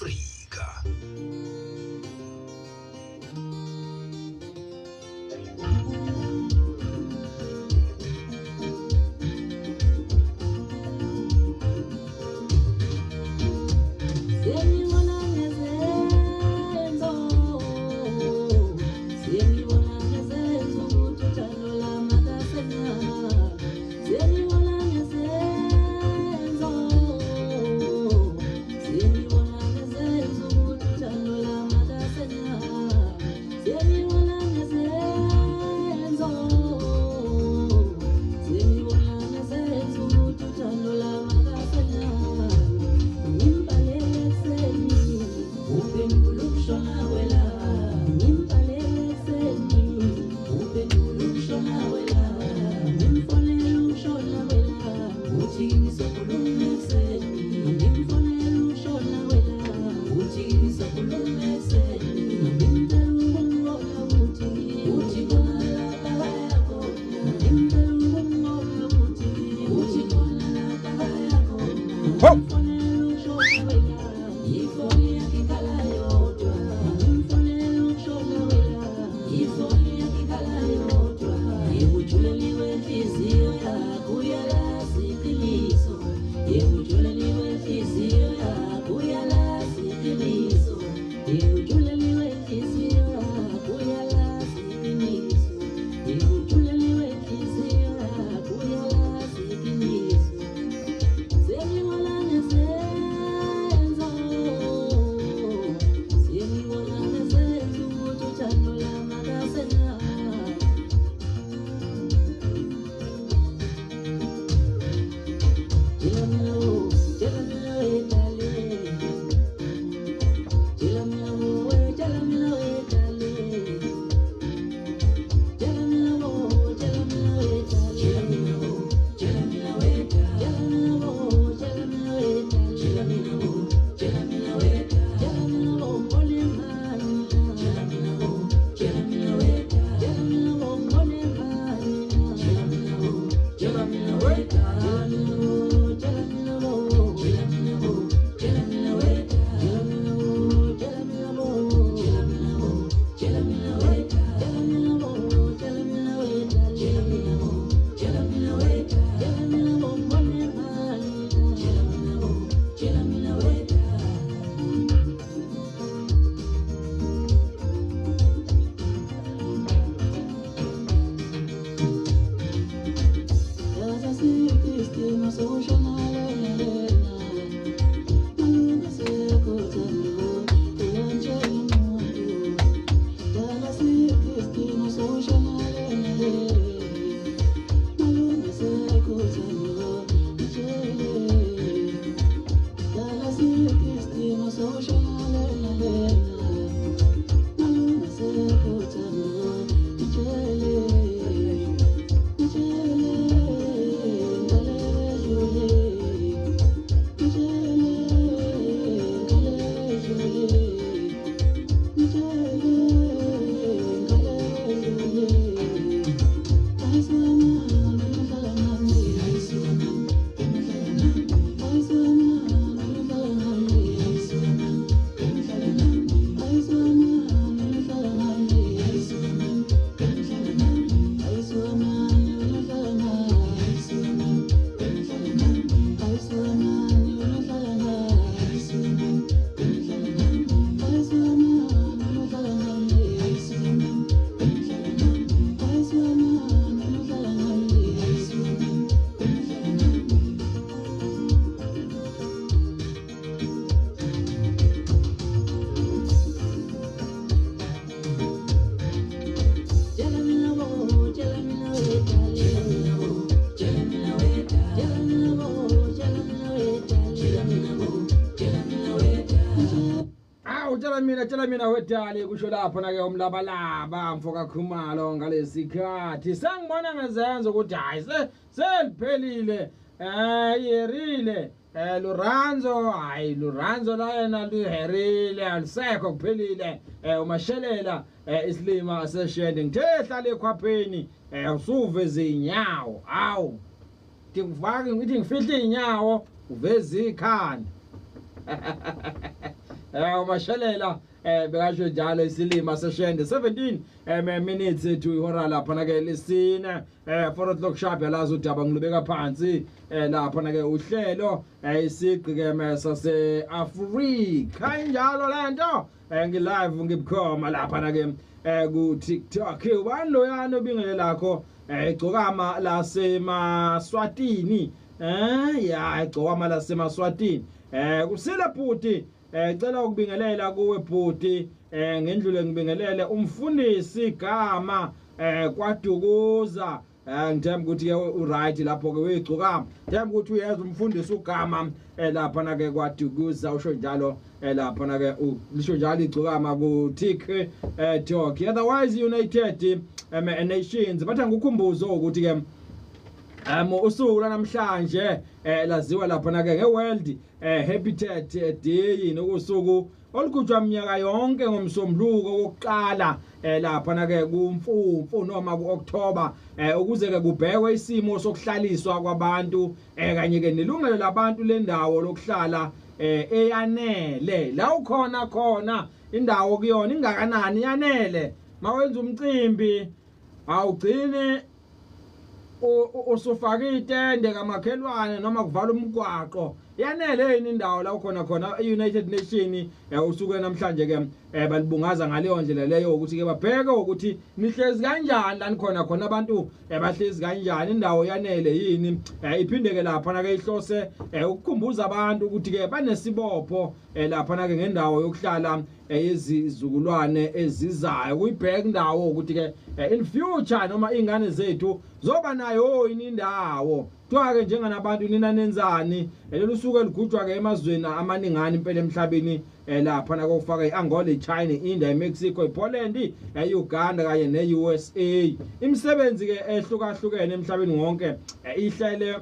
Afrika. Tshela mina wetali kusho lapho na ke umlabalaba mfoka Khumalo ngalesikhathi sengibona ngezenzo ukuthi hayi seliphelile yerile Lorenzo hayi Lorenzo la yena liherile alisekho kuphelile umashelela isilima seshende ngithehla lekhwapheni usuveze inyawo awu ngifake ngithi ngifihle inyawo uveze ikhanda umashelela bekasho njalo isilima seshende 17 minutes to ihora lapha na ke lisine 4 o'clock sharp yalazo udaba ngilubeka phansi lapha na ke uhlelo isiqi ke mesa se Africa injalo lento ngilive ngibukhoma lapha na ke ku TikTok ubani loyana obingele lakho igcokama laseMaswatini ya igcokama laseMaswatini kusile bhuti cela ukubingelela kuwe bhuti ngendlule ngibingelele umfundisi igama kwaDukuza ngithemba ukuthi uright lapho ke uyigcokama ngithemba ukuthi uyeza umfundisi ugama lapha na ke kwaDukuza usho njalo lapha na ke lisho njalo igcokama ku TikTok otherwise United Nations bathi ngikukhumbuzo ukuthi ke usuku namhlanje laziwa lapha na ke ngeWorld Habitat Day nokusuku olugujwa minyaka yonke ngomsombuluko wokuqala lapha na ke kuMfumfu noma kuOctober ukuze ke kubhekwe isimo sokuhlaliswa kwabantu kanye ke nelungelo labantu lendawo lokuhlala eyanele la ukhona khona indawo kuyona ingakanani yanele mawenza umcimbi awugcine usufaka itende kamakhelwane noma kuvala umgwaqo yanele yini indawo la ukhona khona eUnited Nation usuke namhlanje ke balibungaza ngaleyo ndlela leyo ukuthi ke babheke ukuthi nihlezi kanjani la nikhona khona abantu bahlezi kanjani indawo yanele yini iphinde ke lapha na ke ihlose ukukhumbuza abantu ukuthi ke banesibopho lapha na ke ngendawo yokuhlala yezizukulwane ezizayo kuyibheka indawo ukuthi ke in future noma ingane zethu zoba nayo indawo kuthiwa ke njenganabantu nina nenzani lelo suku eligujwa ke emazweni amaningana impela emhlabeni lapha na kokufaka iAngola, iChina, iIndia, iMexico, iPoland, iUganda kanye neUSA imisebenzi ke ehlukahlukene emhlabeni wonke ihlele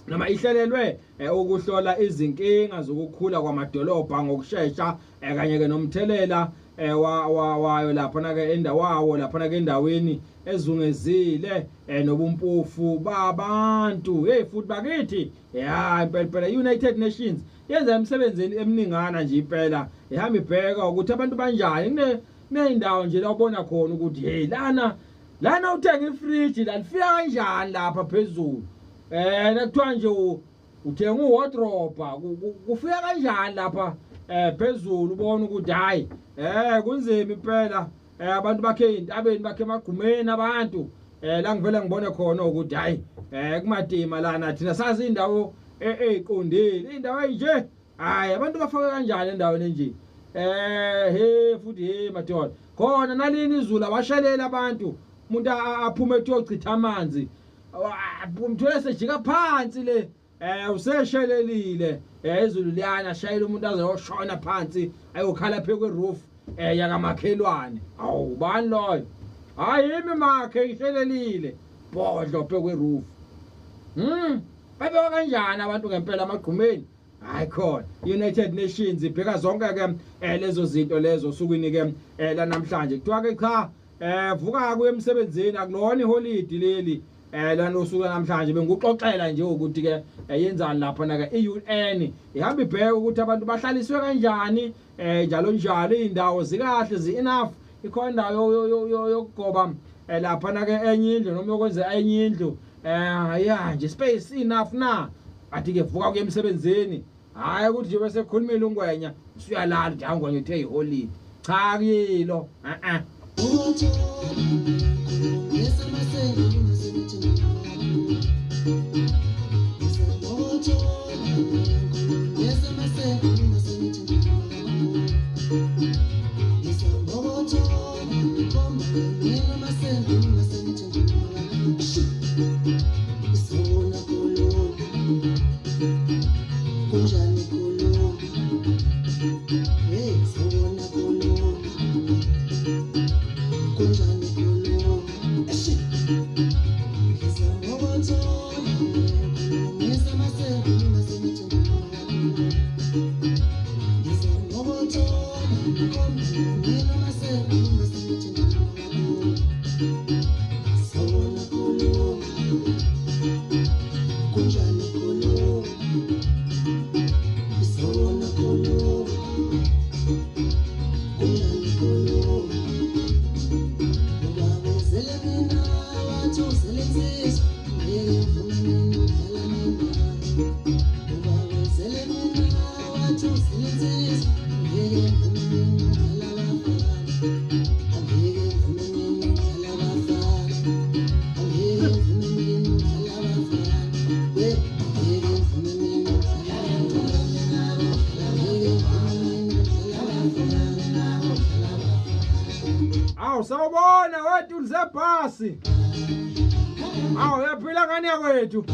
noma ihlelelwe ukuhlola izinkinga zokukhula kwamadolobha ngokusheshsha kanye ke nomthelela wayo lapha na ke endawo lapha na ke endaweni ezungezile nobumpofu babantu futhi bakithi impela United Nations yenza emsebenzini eminingana nje impela ihamba ibheka ukuthi abantu banjani kuneyindawo nje la ubona khona ukuthi lana uthenga ifridge la lifika kanjani lapha phezulu nakuthiwa nje uthenga uwardrobe kufika kanjani lapha phezulu ubona ukuthi hayi kunzima impela abantu bakhe intabeni bakhe emagqumeni abantu la ngivela ngibone khona ukuthi hayi kumadima lana thina sazi indawo eqondile indawo enje hayi abantu bafaka kanjani endaweni enje futhi madoda khona nalini izulu abashelela abantu umuntu aphume eyochitha amanzi umthwele sejika phansi le useshelelile izulu liyana shayela umuntu azoshona phansi ayokhala phe kweroof yakamakhelwane awubani loyo hayi imi makhe ishelelile bodlo phe kweroof babeka kanjani abantu ngempela amagqumeni hayi khona United Nations ibheka zonke ke lezo zinto lezo sukwini ke la namhlanje kuthiwa ke cha vuka kuye emsebenzini akulona iholiday leli lana usuka namhlanje benguxoxela nje ukuthi ke yenzani lapha na ke iUN ihamba ibheka ukuthi abantu bahlaliswe kanjani njalo njalo indawo zikahle zi-enough ikhona indawo yokugoba lapha na ke enye indlu noma yokwenza enye indlu nje space enough na athi ke vuka kuye emsebenzini hayi ukuthi nje bese khulumile ungwenya usuyalala nje angwenya uthe iholiday cha kuyilo Awu sawubona wethu lizebhasi. Awu yaphila ngani yakwethu.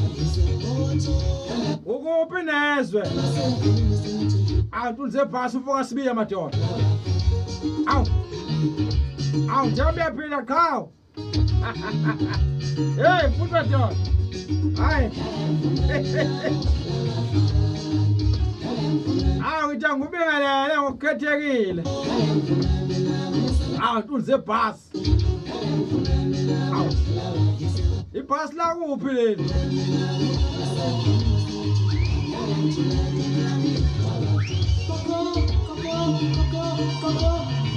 Ukuphi nezwe? Awu lizebhasi ufoka sibiya madoda. Awu. Awu njengoba yaphila qhawe. Hey futhi madoda. Hayi. Awu ngitha ngubingelele ngokukhethekile. Awu tulze bus. Awu. Ibus la kuphi leli?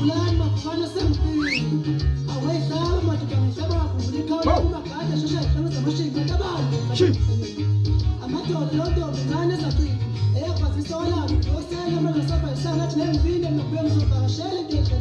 Ulani makufana sempini. Awayhlala madodana shaba kulikhala umagada shosha ihlala zamashinga tabani. Amadoda lonto ngane sathi eyakwasisola yosela manje saba isanathi nempini nokuya mzovakashela into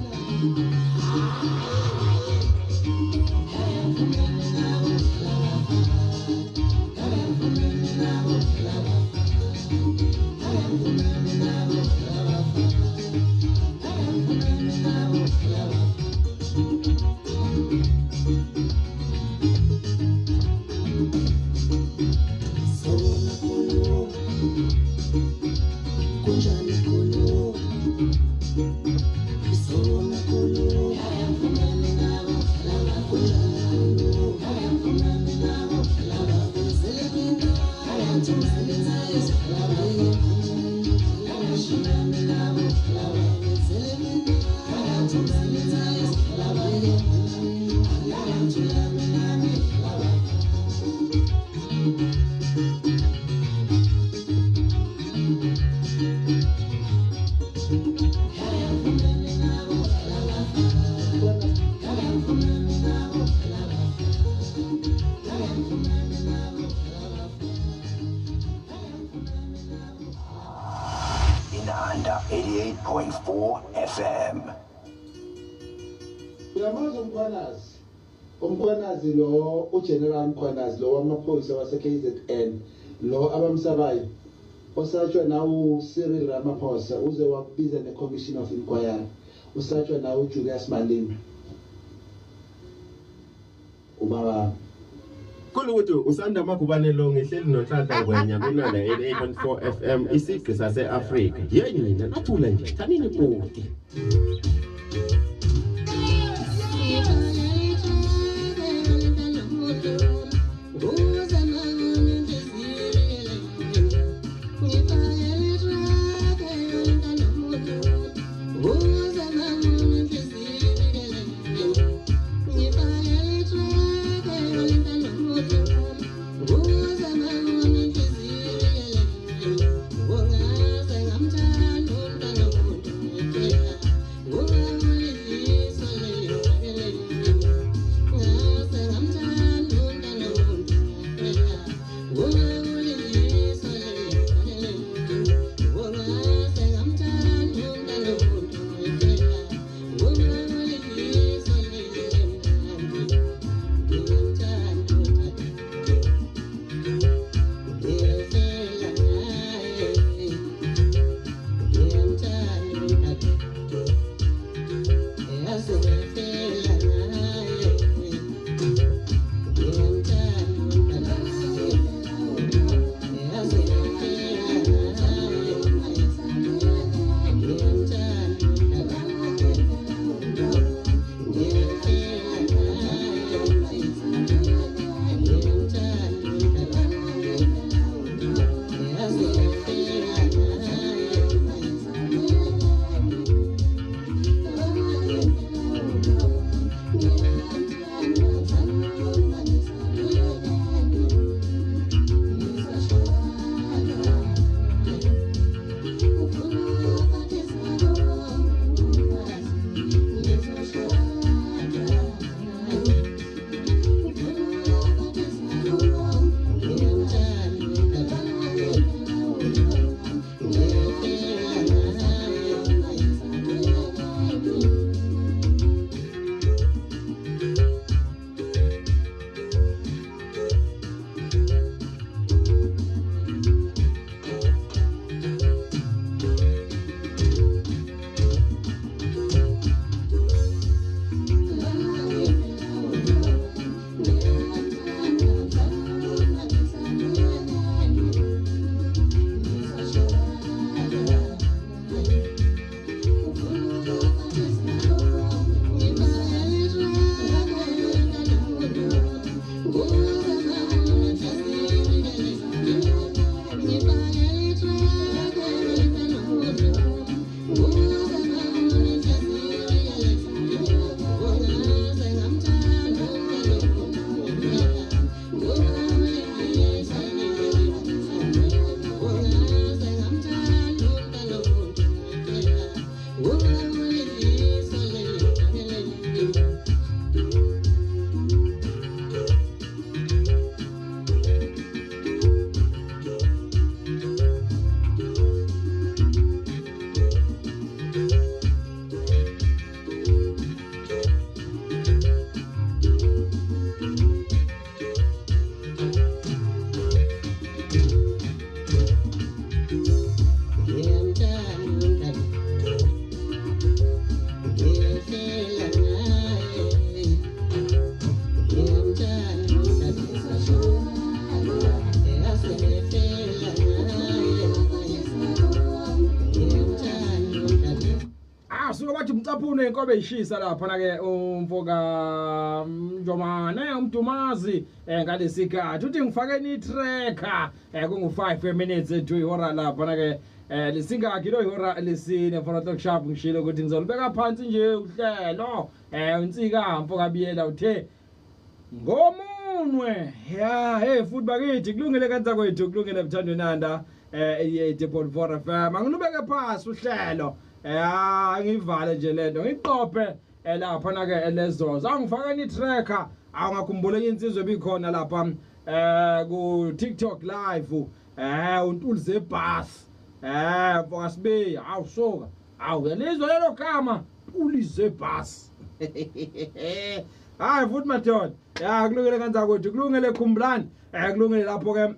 Inanda 88.4 FM. Uyamazi umkhwanazi lo uGeneral Mkhwanazi lo wamaphoyisa wase KZN lo abamsabayo osatshwa nawo Cyril Ramaphosa uze wakubiza neCommission of Inquiry usatshwa nawo Julius Malema ubaba Kulukuthi usanda makubanelo ngehleli noNhlanhla Ngwenya kunana 88.4 FM isigqi sase-Afrika. Yeni nathula nje thanini kude. Whoa. suka bathi umcaphune inkobe ishisa lapha na ke umfoka Njomane umdumazi ngalesikhathi uthi ngifakeni itracker kungu 5 minutes to ihora lapha na ke lisingaki lo ihora lesine for the sharp ngishilo ukuthi ngizolibeka phansi nje uhlelo insika mfoka biyela uthe ngomunwe ya hey futhi bakithi kulungile kanza kwethu kulungile mthando nanda 88.4 FM angilubeke phansi uhlelo ngivale nje lento ngiqophe lapha na ke lezozo angifakeni itracker awungakhumbula insizwe bikhona lapha ku TikTok live untuli zebus mfoka sibe awusoka awuyalizwa lelo gama ulize bus hayi futhi madoda kulungile kanza kwethu kulungile khumbulani kulungile lapho ke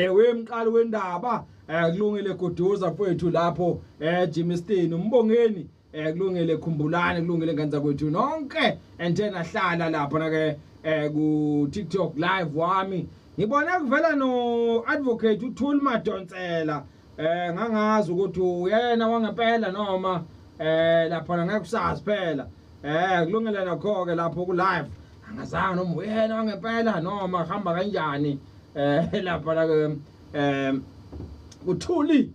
wemqali wendaba kulungile kuduza kwethu lapho Jimistin umbongeni kulungile khumbulani kulungile kanza kwethu nonke entena hlala lapha na ke ku TikTok live wami ngibona kuvela no advocate uThuli Madonsela ngangazi ukuthi uyena wangempela noma lapha ngekusazi phela kulungile nakho ke lapho ku live angazange noma uyena wangempela noma hamba kanjani lapha la ke uThuli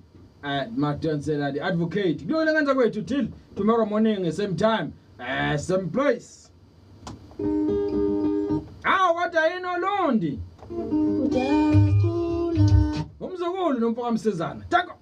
Madonsela the advocate kulungile kanza kwethu till tomorrow morning same time same place kodwa yini Londi umzukulu nomfoka Msizana tako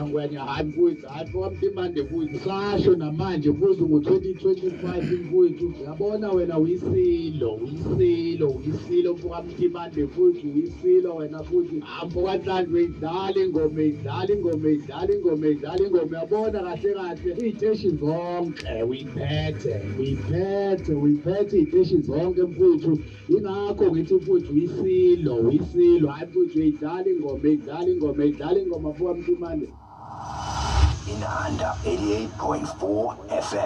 ngwenya hayi mfowethu hayi kwamtimande mfowethu sasho namanje mfowethu ngo-2025 mfowethu yabona wena uyisilo mfokamtimande mfowethu uyisilo wena futhi mfokahlanjwe idlala ingoma yabona kahle iy'teshi zonke uyiphethe iy'teshi zonke mfowethu ingakho ngithi mfowethu uyisilo hayi mfowethu uyidlala ingoma mfokamtimande in under 88.4 FM.